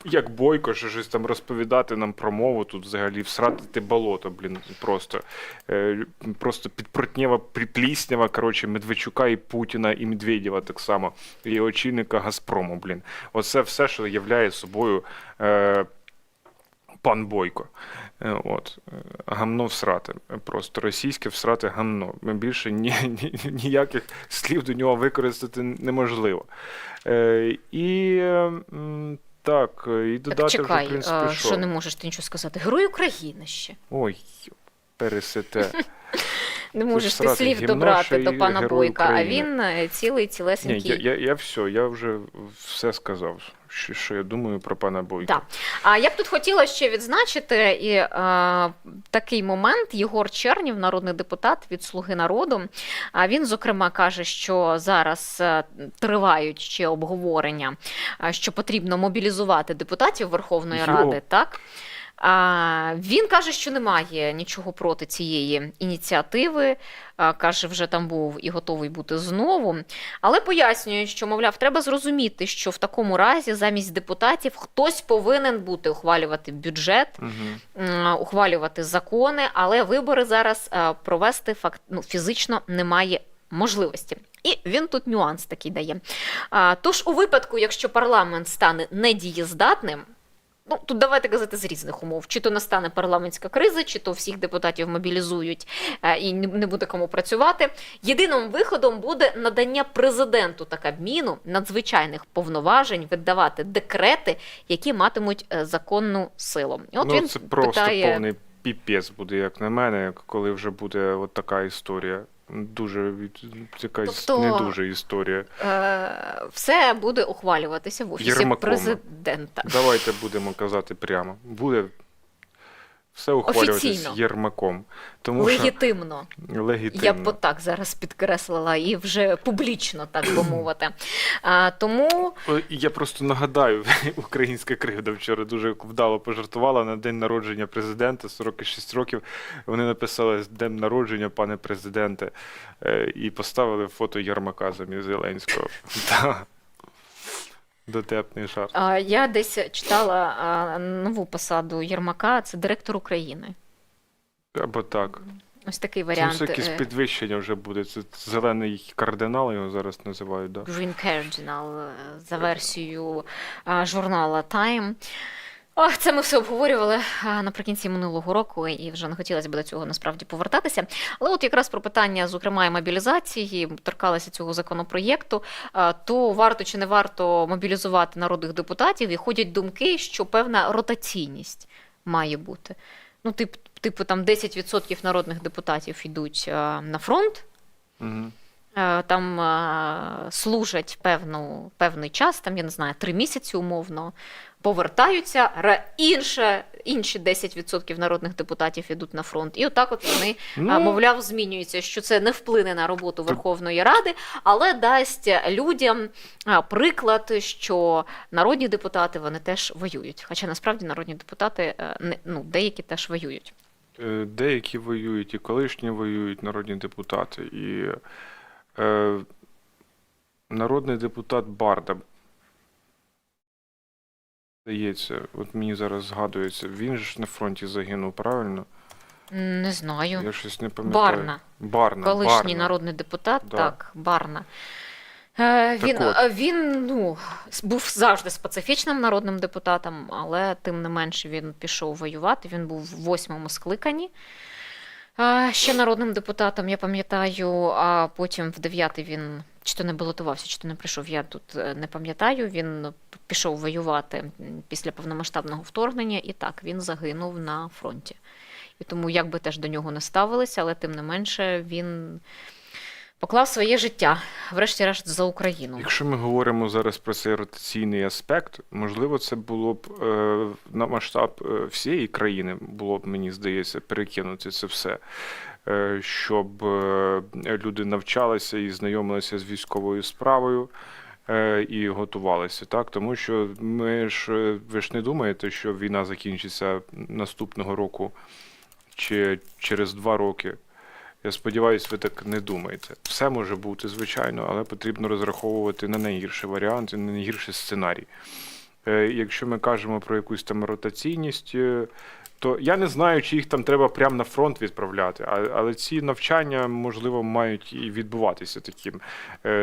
як Бойко, що щось там розповідати нам про мову, тут взагалі всратити болото, просто підпортнєва, пліснява, Медведчука і Путіна, і Медведєва так само, і очільника Газпрому, Оце все, що являє собою пан Бойко. От. Гамно всрате. Просто російське всрате гамно. Більше ніяких слів до нього використати неможливо. І так, і додати
Так
вже,
чекай,
в принципі,
що не можеш ти нічого сказати? Герой України ще.
Ой, пересете.
Не можеш ти
всрати
слів
гімно,
добрати
ще
до
й
пана
Герой
Бойка, а
України.
він цілий
Ні,
цілесенький.
я все, я вже все сказав, що я думаю про пана Бойка.
Да. А я б тут хотіла ще відзначити такий момент. Єгор Чернів, народний депутат від «Слуги народу», він, зокрема, каже, що зараз тривають ще обговорення, що потрібно мобілізувати депутатів Верховної Ради, так? Він каже, що немає нічого проти цієї ініціативи, каже, вже там був і готовий бути знову, але пояснює, що, мовляв, треба зрозуміти, що в такому разі замість депутатів хтось повинен бути ухвалювати бюджет, ухвалювати закони, але вибори зараз провести фізично немає можливості. І він тут нюанс такий дає. Тож у випадку, якщо парламент стане недієздатним, тут давайте казати з різних умов. Чи то настане парламентська криза, чи то всіх депутатів мобілізують і не буде кому працювати. Єдиним виходом буде надання президенту та Кабміну надзвичайних повноважень видавати декрети, які матимуть законну силу. І от він
це просто
питає...
повний піпець буде, як на мене, коли вже буде от така історія. Дуже якась не дуже історія.
Все буде ухвалюватися в офісі
Єрмаком.
президента.
Давайте будемо казати прямо. Буде все ухвалюватися
Офіційно.
Єрмаком. Тому
Легітимно.
Що... Легітимно.
Я б отак зараз підкреслила і вже публічно, так би мовити. Тому...
Я просто нагадаю, українська кривда вчора дуже вдало пожартувала на день народження президента, 46 років. Вони написали «З днем народження, пане президенте», і поставили фото Єрмака замість Зеленського. Дотепний жарт.
Я десь читала нову посаду Єрмака, це директор України.
Або так.
Ось такий варіант.
Це якесь підвищення вже буде. Це зелений кардинал його зараз називають. Да?
Green Cardinal за версією журнала Time. Це ми все обговорювали наприкінці минулого року, і вже не хотілося б до цього насправді повертатися. Але от якраз про питання, зокрема, і мобілізації, торкалися цього законопроєкту, то варто чи не варто мобілізувати народних депутатів, і ходять думки, що певна ротаційність має бути. Типу там 10% народних депутатів йдуть на фронт, там служать певний час, там, я не знаю, 3 місяці умовно, повертаються, інші 10% народних депутатів йдуть на фронт. І отак от вони, мовляв, змінюються, що це не вплине на роботу Верховної Ради, але дасть людям приклад, що народні депутати, вони теж воюють. Хоча насправді народні депутати, деякі теж воюють.
Деякі воюють, і колишні воюють народні депутати. І народний депутат Барда, здається, от мені зараз згадується, він ж на фронті загинув, правильно?
Не знаю.
Я щось не пам'ятаю. Барна.
Колишній народний депутат,
да.
так, Барна. Він був завжди специфічним народним депутатом, але тим не менше він пішов воювати, він був в 8-му скликанні. Ще народним депутатом, я пам'ятаю, а потім в 9-й він чи то не балотувався, чи то не прийшов, я тут не пам'ятаю, він пішов воювати після повномасштабного вторгнення, і так, він загинув на фронті. І тому, як би теж до нього не ставилися, але тим не менше він поклав своє життя, врешті-решт, за Україну.
Якщо ми говоримо зараз про цей ротаційний аспект, можливо, це було б на масштаб всієї країни, було б, мені здається, перекинути це все, щоб люди навчалися і знайомилися з військовою справою і готувалися. Так? Тому що ви ж не думаєте, що війна закінчиться наступного року чи через 2 роки. Я сподіваюся, ви так не думаєте. Все може бути, звичайно, але потрібно розраховувати на найгірший варіант і на найгірший сценарій. Якщо ми кажемо про якусь там ротаційність, то я не знаю, чи їх там треба прямо на фронт відправляти, але ці навчання, можливо, мають і відбуватися таким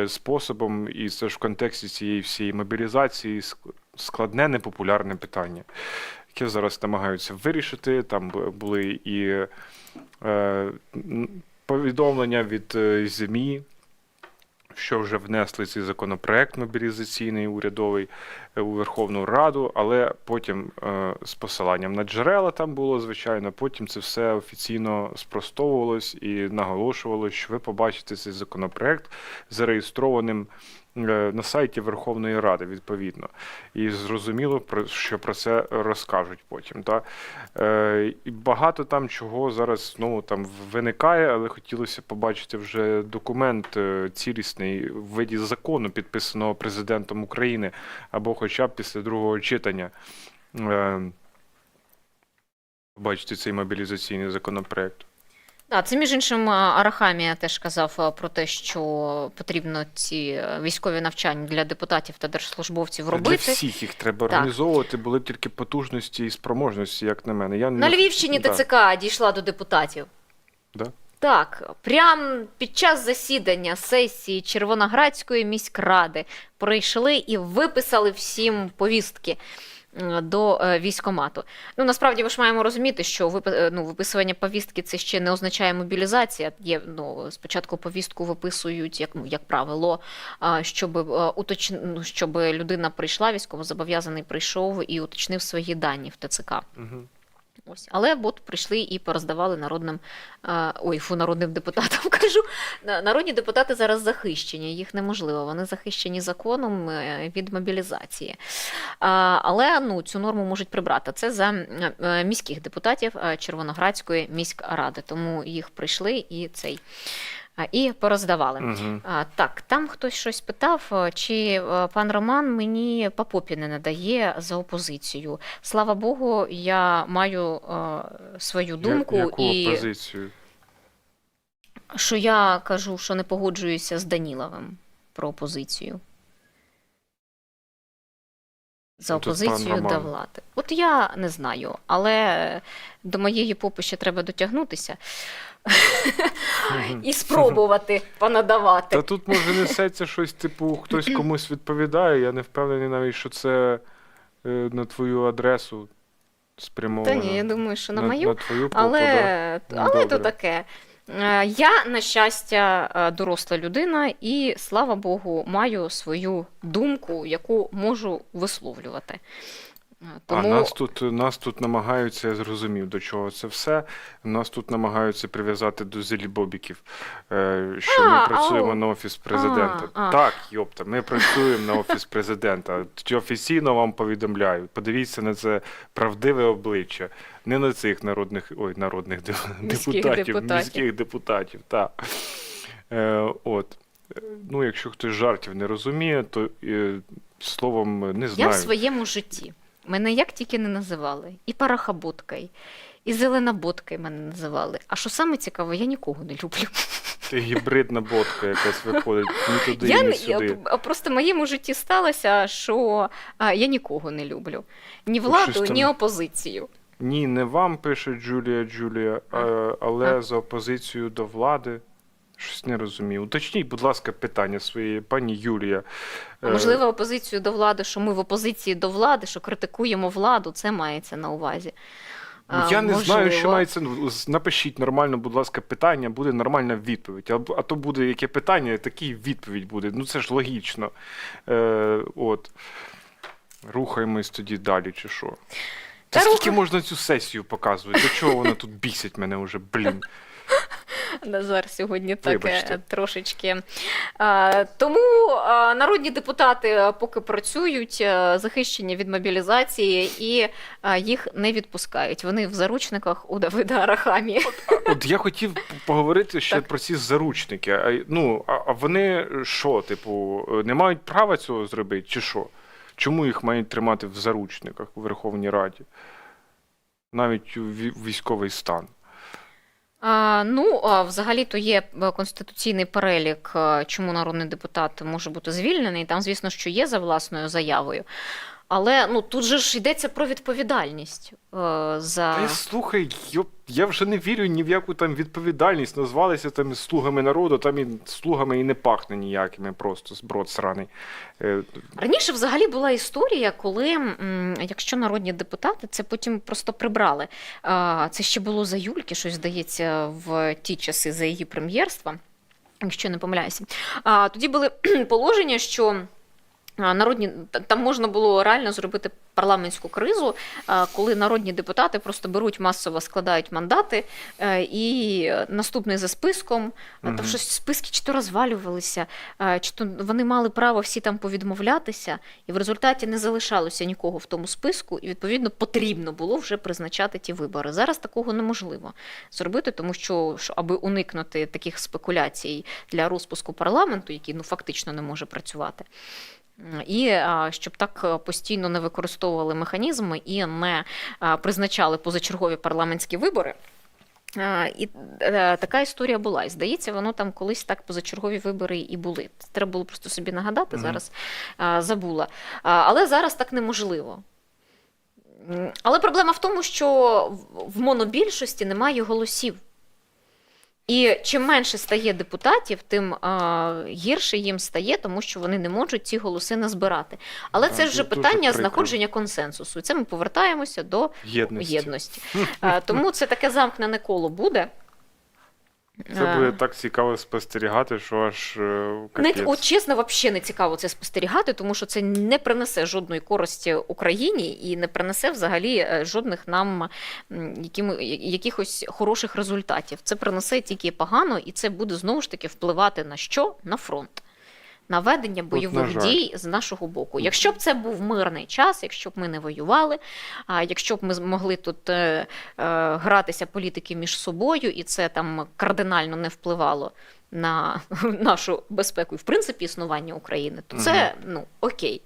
способом, і це ж в контексті цієї всієї мобілізації складне, непопулярне питання. яке зараз намагаються вирішити. Там були і повідомлення від ЗМІ, що вже внесли цей законопроект мобілізаційний урядовий у Верховну Раду, але потім з посиланням на джерела там було, звичайно, потім це все офіційно спростовувалось і наголошувалось, що ви побачите цей законопроект зареєстрованим на сайті Верховної Ради, відповідно. І зрозуміло, що про це розкажуть потім. Та? І багато там чого зараз знову там виникає, але хотілося побачити вже документ цілісний в виді закону, підписаного президентом України, або хоча б після другого читання побачити цей мобілізаційний законопроект.
Так, це, між іншим, Арахамія теж казав про те, що потрібно ці військові навчання для депутатів та держслужбовців робити.
Для всіх їх треба організовувати, були б тільки потужності і спроможності, як на мене.
На Львівщині ТЦК дійшла до депутатів.
Да?
Так, прямо під час засідання сесії Червоноградської міськради прийшли і виписали всім повістки до військкомату. Ну, насправді, ми ж маємо розуміти, що виписування повістки – це ще не означає мобілізація. Спочатку повістку виписують, як правило, щоб людина прийшла, військовозобов'язаний прийшов і уточнив свої дані в ТЦК.
Угу.
Ось. Але от прийшли і пороздавали народним депутатам, кажу. Народні депутати зараз захищені, їх неможливо, вони захищені законом від мобілізації. Але цю норму можуть прибрати. Це за міських депутатів Червоноградської міськради, тому їх прийшли і пороздавали.
Угу.
Так, там хтось щось питав, чи пан Роман мені по попі не надає за опозицію. Слава Богу, я маю свою думку.
Яку опозицію?
Що я кажу, що не погоджуюся з Даніловим про опозицію. За опозицію до влади. От я не знаю, але до моєї попи ще треба дотягнутися. І спробувати понадавати.
Та тут, може, несеться щось, типу, хтось комусь відповідає, я не впевнений навіть, що це на твою адресу спрямовано.
Та ні, я думаю, що на мою,
на твою попу,
але
добре.
то таке. Я, на щастя, доросла людина і, слава Богу, маю свою думку, яку можу висловлювати. Тому...
А нас тут намагаються, я зрозумів, до чого це все, нас тут намагаються прив'язати до зелібобіків, що ми працюємо на Офіс Президента. Так, йопта, ми працюємо на Офіс Президента. Офіційно вам повідомляю, подивіться на це правдиве обличчя. Не на цих міських депутатів. Так. Якщо хтось жартів не розуміє, то словом, не знаю.
Я в своєму житті. Мене як тільки не називали. І парахоботкою, і зеленоботкою мене називали. А що саме цікаве, я нікого не люблю.
Ти гібридна ботка якась виходить, ні туди, ні сюди.
Просто в моєму житті сталося, що я нікого не люблю. Ні владу, ні опозицію.
Ні, не вам пише Джулія, але за опозицію до влади. Щось не розумію. Уточніть, будь ласка, питання своєї, пані Юлія.
Можливо, опозицію до влади, що ми в опозиції до влади, що критикуємо владу, це мається на увазі.
Я не знаю, що мається. Напишіть нормально, будь ласка, питання, буде нормальна відповідь. А то буде яке питання, такі відповідь буде. Це ж логічно. Рухаємось тоді далі, чи що? Та скільки можна цю сесію показувати? До чого вона тут бісить мене вже, блін?
Назар сьогодні таке трошечки. Тому народні депутати поки працюють, захищені від мобілізації, і їх не відпускають. Вони в заручниках у Давида Арахамії.
От я хотів поговорити ще про ці заручники. А вони що, не мають права цього зробити, чи що? Чому їх мають тримати в заручниках у Верховній Раді? Навіть у військовий стан.
Взагалі-то є конституційний перелік, чому народний депутат може бути звільнений. Там, звісно, що є за власною заявою. Але ну тут же ж йдеться про відповідальність за
Та слухай, я вже не вірю ні в яку там відповідальність. Назвалися там слугами народу, там і слугами і не пахне ніякими, просто зброд сраний.
раніше. Взагалі була історія, коли якщо народні депутати, це потім просто прибрали. Це ще було за Юльки, щось здається, в ті часи за її прем'єрства, якщо не помиляюся. Тоді були положення, що там можна було реально зробити парламентську кризу, коли народні депутати просто беруть масово, складають мандати, і наступний за списком, там щось списки чи то розвалювалися, чи то вони мали право всі там повідмовлятися, і в результаті не залишалося нікого в тому списку, і відповідно потрібно було вже призначати ті вибори. Зараз такого неможливо зробити, тому що аби уникнути таких спекуляцій для розпуску парламенту, який ну фактично не може працювати. І щоб так постійно не використовували механізми і не призначали позачергові парламентські вибори. І така історія була. І здається, воно там колись так позачергові вибори і були. Треба було просто собі нагадати, зараз забула. Але зараз так неможливо. Але проблема в тому, що в монобільшості немає голосів. І чим менше стає депутатів, тим гірше їм стає, тому що вони не можуть ці голоси назбирати. Але це вже питання знаходження консенсусу. І це ми повертаємося до єдності. Тому це таке замкнене коло буде.
Це буде так цікаво спостерігати, що аж капець.
От чесно, взагалі не цікаво це спостерігати, тому що це не принесе жодної користі Україні і не принесе взагалі жодних нам якихось хороших результатів. Це принесе тільки погано, і це буде знову ж таки впливати на що? На фронт. На ведення бойових дій з нашого боку. Якщо б це був мирний час, якщо б ми не воювали, якщо б ми могли тут гратися політики між собою, і це там кардинально не впливало на нашу безпеку і, в принципі, існування України, то це, ну, окей,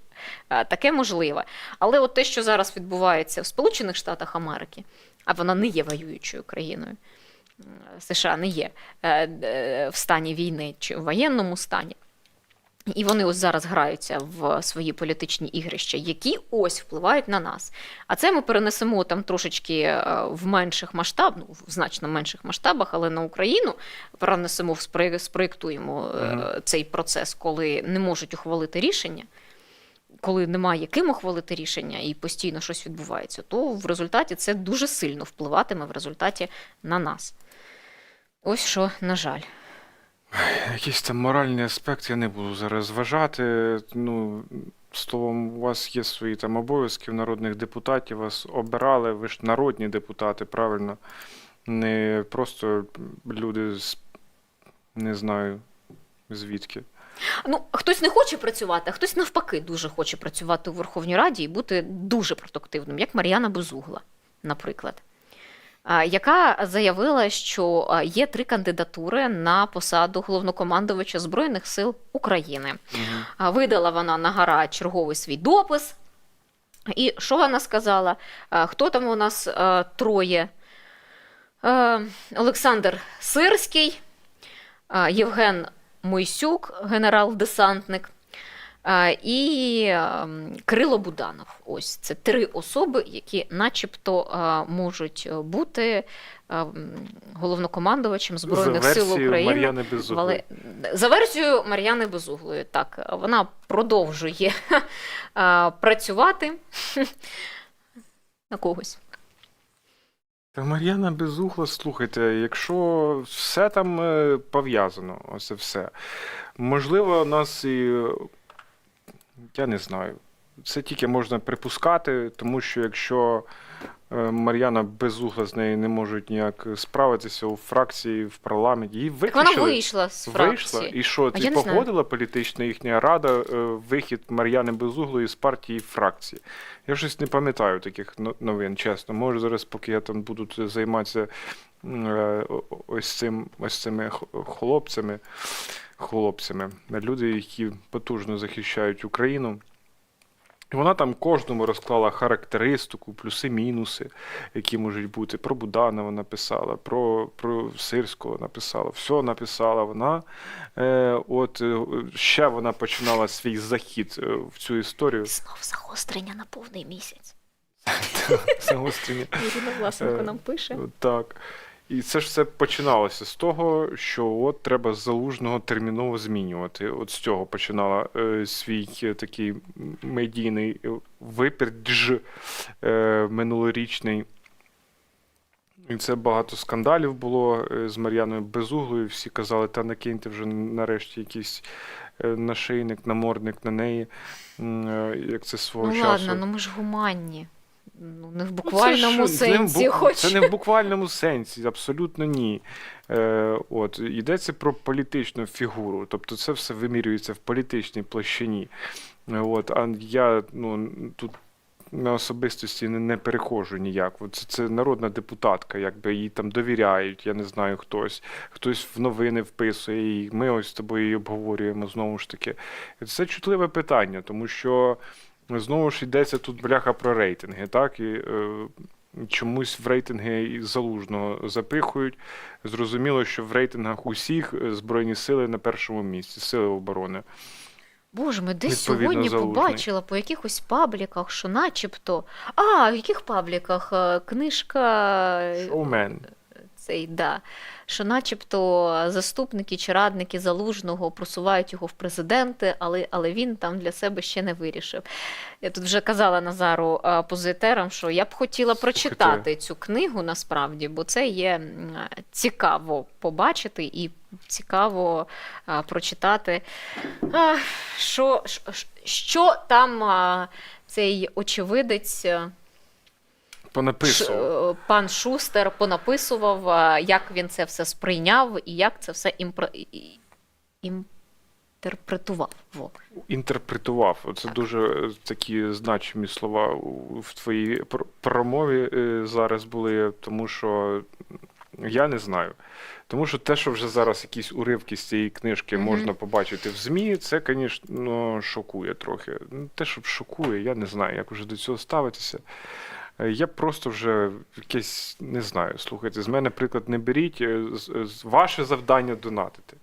таке можливе. Але от те, що зараз відбувається в Сполучених Штатах Америки, а вона не є воюючою країною, США не є в стані війни чи в воєнному стані, і вони ось зараз граються в свої політичні ігрища, які ось впливають на нас. А це ми перенесемо там трошечки в менших масштабах, ну, в значно менших масштабах, але на Україну перенесемо, спроєктуємо цей процес, коли не можуть ухвалити рішення, коли немає ким ухвалити рішення і постійно щось відбувається, то в результаті це дуже сильно впливатиме в результаті на нас. Ось що, на жаль.
Якийсь там моральний аспект я не буду зараз зважати. Ну, словом, у вас є свої там обов'язки народних депутатів, вас обирали, ви ж народні депутати, правильно? Не просто люди з, не знаю, звідки.
Ну, хтось не хоче працювати, а хтось навпаки дуже хоче працювати у Верховній Раді і бути дуже продуктивним, як Мар'яна Безугла, наприклад, яка заявила, що є 3 кандидатури на посаду головнокомандувача Збройних сил України. Видала вона на гора черговий свій допис. І що вона сказала? Хто там у нас 3? Олександр Сирський, Євген Мойсюк, генерал-десантник, і Кирило Буданов. Ось це 3 особи, які начебто можуть бути головнокомандувачем Збройних сил України. За версією Мар'яни Безуглої, так. Вона продовжує працювати на когось.
Та Мар'яна Безугла, слухайте, якщо все там пов'язано, ось все, можливо, нас і, я не знаю, це тільки можна припускати, тому що якщо Мар'яна Безугла з нею не можуть ніяк справитися у фракції, в парламенті, її виключили.
Так вона вийшла з фракції.
Вийшла? І що, ти погодила політична їхня рада вихід Мар'яни Безуглої з партії фракції? Я щось не пам'ятаю таких новин, чесно. Може зараз, поки я там буду займатися ось цими хлопцями, люди, які потужно захищають Україну, І вона там кожному розклала характеристику, плюси-мінуси, які можуть бути. Про Буданова написала, про Сирського написала, все написала вона. Ще вона починала свій захід в цю історію.
Знов загострення на повний місяць.
Загострення.
Ірина Власенко нам пише.
Так. І це ж все починалося з того, що от треба Залужного терміново змінювати. От з цього починала свій такий медійний випередж минулорічний. І це багато скандалів було з Мар'яною Безуглою. Всі казали, та накиньте вже нарешті якийсь нашийник, намордник на неї, як це свого часу.
Ладно, ну ми ж гуманні. Ну, не в буквальному сенсі.
Це не в буквальному сенсі, абсолютно ні. Йдеться про політичну фігуру, тобто це все вимірюється в політичній площині. А я тут на особистості не перехожу ніяк. Це народна депутатка, якби їй там довіряють, я не знаю, хтось в новини вписує, і ми ось з тобою її обговорюємо знову ж таки. Це чутливе питання, тому що знову ж йдеться тут бляха про рейтинги, так? І чомусь в рейтинги і Залужного запихують. Зрозуміло, що в рейтингах усіх Збройні сили на першому місці, сили оборони.
Боже, ми десь
Відповідно,
сьогодні
Залужний.
побачила по якихось пабліках, що начебто... в яких пабліках? Книжка...
Шоумен.
Цей, да. Що начебто заступники чи радники Залужного просувають його в президенти, але він там для себе ще не вирішив. Я тут вже казала Назару позитерам, що я б хотіла прочитати цю книгу насправді, бо це є цікаво побачити і цікаво прочитати, що там цей очевидець
Понаписував.
Пан Шустер понаписував, як він це все сприйняв і як це все інтерпретував.
Інтерпретував. Це дуже такі значимі слова в твоїй промові зараз були, тому що я не знаю. Тому що те, що вже зараз якісь уривки з цієї книжки можна побачити в ЗМІ, це, звісно, шокує трохи. Те, що шокує, я не знаю, як вже до цього ставитися. Я просто вже якесь, не знаю, слухайте, з мене приклад не беріть, ваше завдання донатити.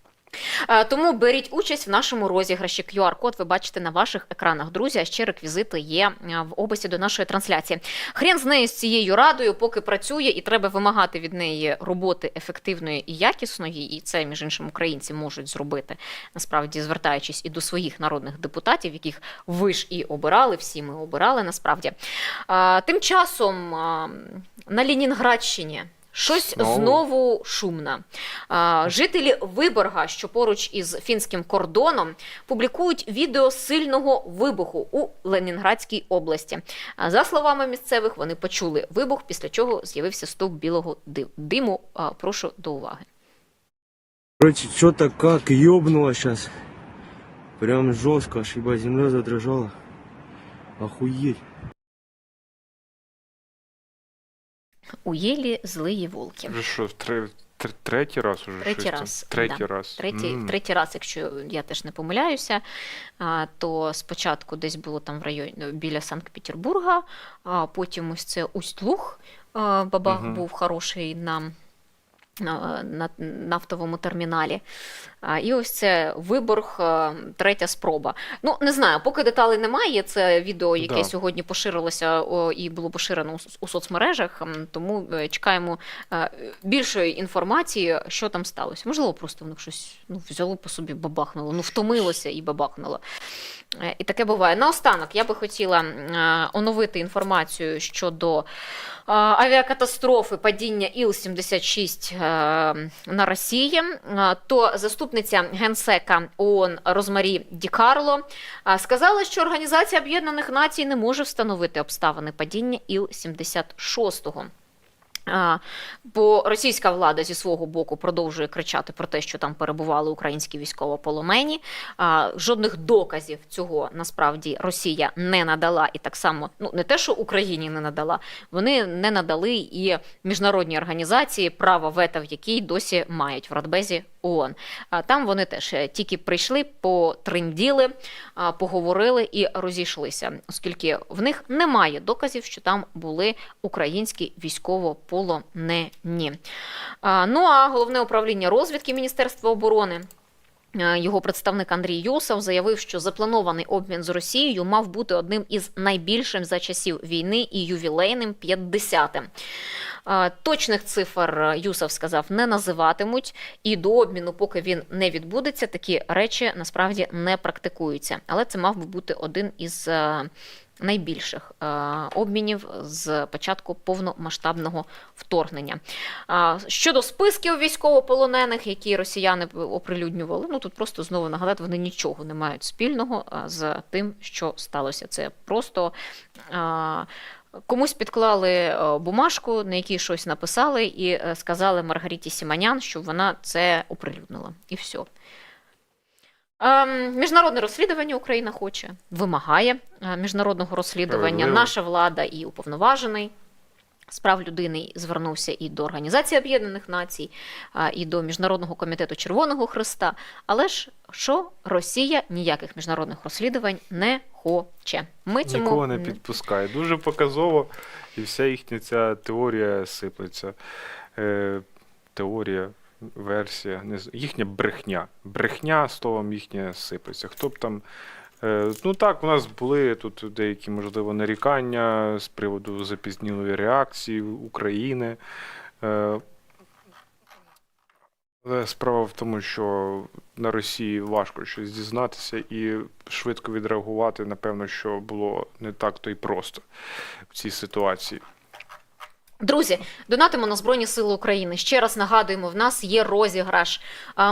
Тому беріть участь в нашому розіграші. QR-код ви бачите на ваших екранах, друзі, а ще реквізити є в описі до нашої трансляції. Хрен з нею, з цією радою, поки працює, і треба вимагати від неї роботи ефективної і якісної, і це, між іншим, українці можуть зробити, насправді, звертаючись і до своїх народних депутатів, яких ви ж і обирали, всі ми обирали, насправді. Тим часом на Ленінградщині щось знову шумно. Жителі Виборга, що поруч із фінським кордоном, публікують відео сильного вибуху у Ленінградській області. За словами місцевих, вони почули вибух, після чого з'явився стовп білого диму. Прошу до уваги.
Короче, что-то как ёбнуло сейчас. Прям жестко, аж ебать, земля задрожала. Охуеть.
У Єлі злиї волки.
Вже що, третій раз уже?
Третій раз.
Третій раз.
Третій раз, якщо я теж не помиляюся, то спочатку десь було там в районі біля Санкт-Петербурга, а потім ось це Усть-Луг, бабах був хороший на нафтовому терміналі. І ось це Виборг, третя спроба. Ну, не знаю, поки деталей немає, це відео, яке сьогодні поширилося і було поширено у соцмережах, тому чекаємо більшої інформації, що там сталося. Можливо, просто в них щось взяло по собі, бабахнуло, втомилося і бабахнуло. І таке буває. Наостанок, я би хотіла оновити інформацію щодо авіакатастрофи падіння Іл-76 на Росії. То заступниця генсека ООН Розмарі Ді Карло сказала, що Організація Об'єднаних Націй не може встановити обставини падіння Іл-76. Бо російська влада зі свого боку продовжує кричати про те, що там перебували українські військовополонені. Жодних доказів цього насправді Росія не надала. І так само, не те, що Україні не надала, вони не надали і міжнародні організації, право вето в якій досі мають в Радбезі ООН. Там вони теж тільки прийшли, потрынділи, поговорили і розійшлися, оскільки в них немає доказів, що там були українські військовополонені. Ну а Головне управління розвідки Міністерства оборони, його представник Андрій Юсов заявив, що запланований обмін з Росією мав бути одним із найбільшим за часів війни і ювілейним 50-тим. Точних цифр Юсов сказав, не називатимуть, і до обміну, поки він не відбудеться, такі речі насправді не практикуються. Але це мав би бути один із найбільших обмінів з початку повномасштабного вторгнення. Щодо списків військовополонених, які росіяни оприлюднювали, ну тут просто знову нагадати, вони нічого не мають спільного з тим, що сталося. Це просто комусь підклали бумажку, на якій щось написали, і сказали Маргариті Сіманян, щоб вона це оприлюднила. І все. Міжнародне розслідування Україна хоче, вимагає міжнародного розслідування.
Справедливо.
Наша влада і уповноважений з прав людини звернувся і до Організації Об'єднаних Націй, і до Міжнародного комітету Червоного Хреста. Але ж що Росія ніяких міжнародних розслідувань не хоче. Ми цьому
Нікого не підпускає. Дуже показово, і вся їхня ця теорія сиплеться. Теорія, версія, їхня брехня. Брехня, словом, їхня сиплеться. Хто б там. Ну так, у нас були тут деякі, можливо, нарікання з приводу запізнілої реакції України. Але справа в тому, що на Росії важко щось дізнатися і швидко відреагувати, напевно, що було не так-то й просто в цій ситуації.
Друзі, донатимо на Збройні Сили України. Ще раз нагадуємо, в нас є розіграш.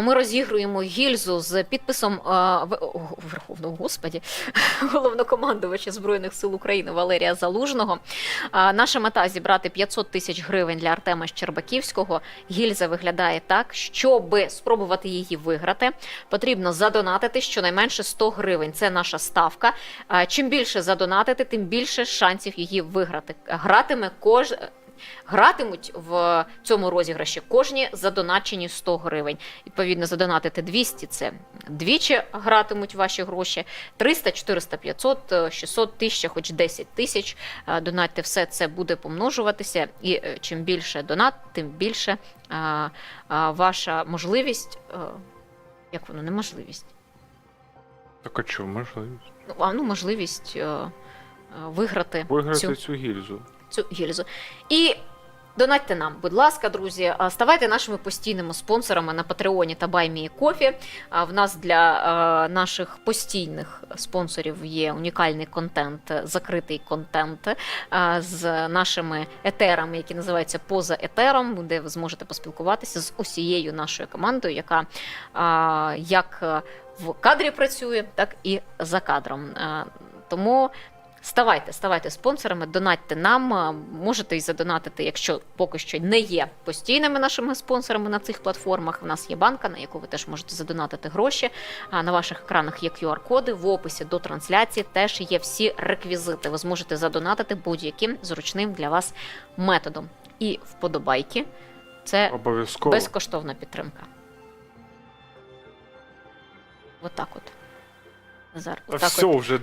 Ми розігруємо гільзу з підписом Верховного, Господі, головнокомандувача Збройних Сил України Валерія Залужного. Наша мета – зібрати 500 тисяч гривень для Артема Щербаківського. Гільза виглядає так, щоб спробувати її виграти, потрібно задонатити щонайменше 100 гривень. Це наша ставка. Чим більше задонатити, тим більше шансів її виграти. Гратимуть в цьому розіграші кожні задоначені 100 гривень. Відповідно, задонатити 200 – це двічі гратимуть ваші гроші. 300, 400, 500, 600, 1000, хоч 10 тисяч. Донатьте, все це буде помножуватися. І чим більше донат, тим більше ваша можливість, як воно, неможливість.
Так а чому можливість?
Можливість виграти
цю гільзу.
цю гільзу. І донатьте нам, будь ласка, друзі, ставайте нашими постійними спонсорами на Патреоні та BuyMeACoffee. В нас для наших постійних спонсорів є унікальний контент, закритий контент з нашими етерами, які називаються «Поза етером», де ви зможете поспілкуватися з усією нашою командою, яка як в кадрі працює, так і за кадром. Тому ставайте спонсорами, донатьте нам, можете і задонатити, якщо поки що не є постійними нашими спонсорами на цих платформах. У нас є банка, на яку ви теж можете задонатити гроші. На ваших екранах є QR-коди, в описі до трансляції теж є всі реквізити. Ви зможете задонатити будь-яким зручним для вас методом. І вподобайки – це
Обов'язково.
безкоштовна підтримка. Отак от. Назар, отак
Все
от.
вже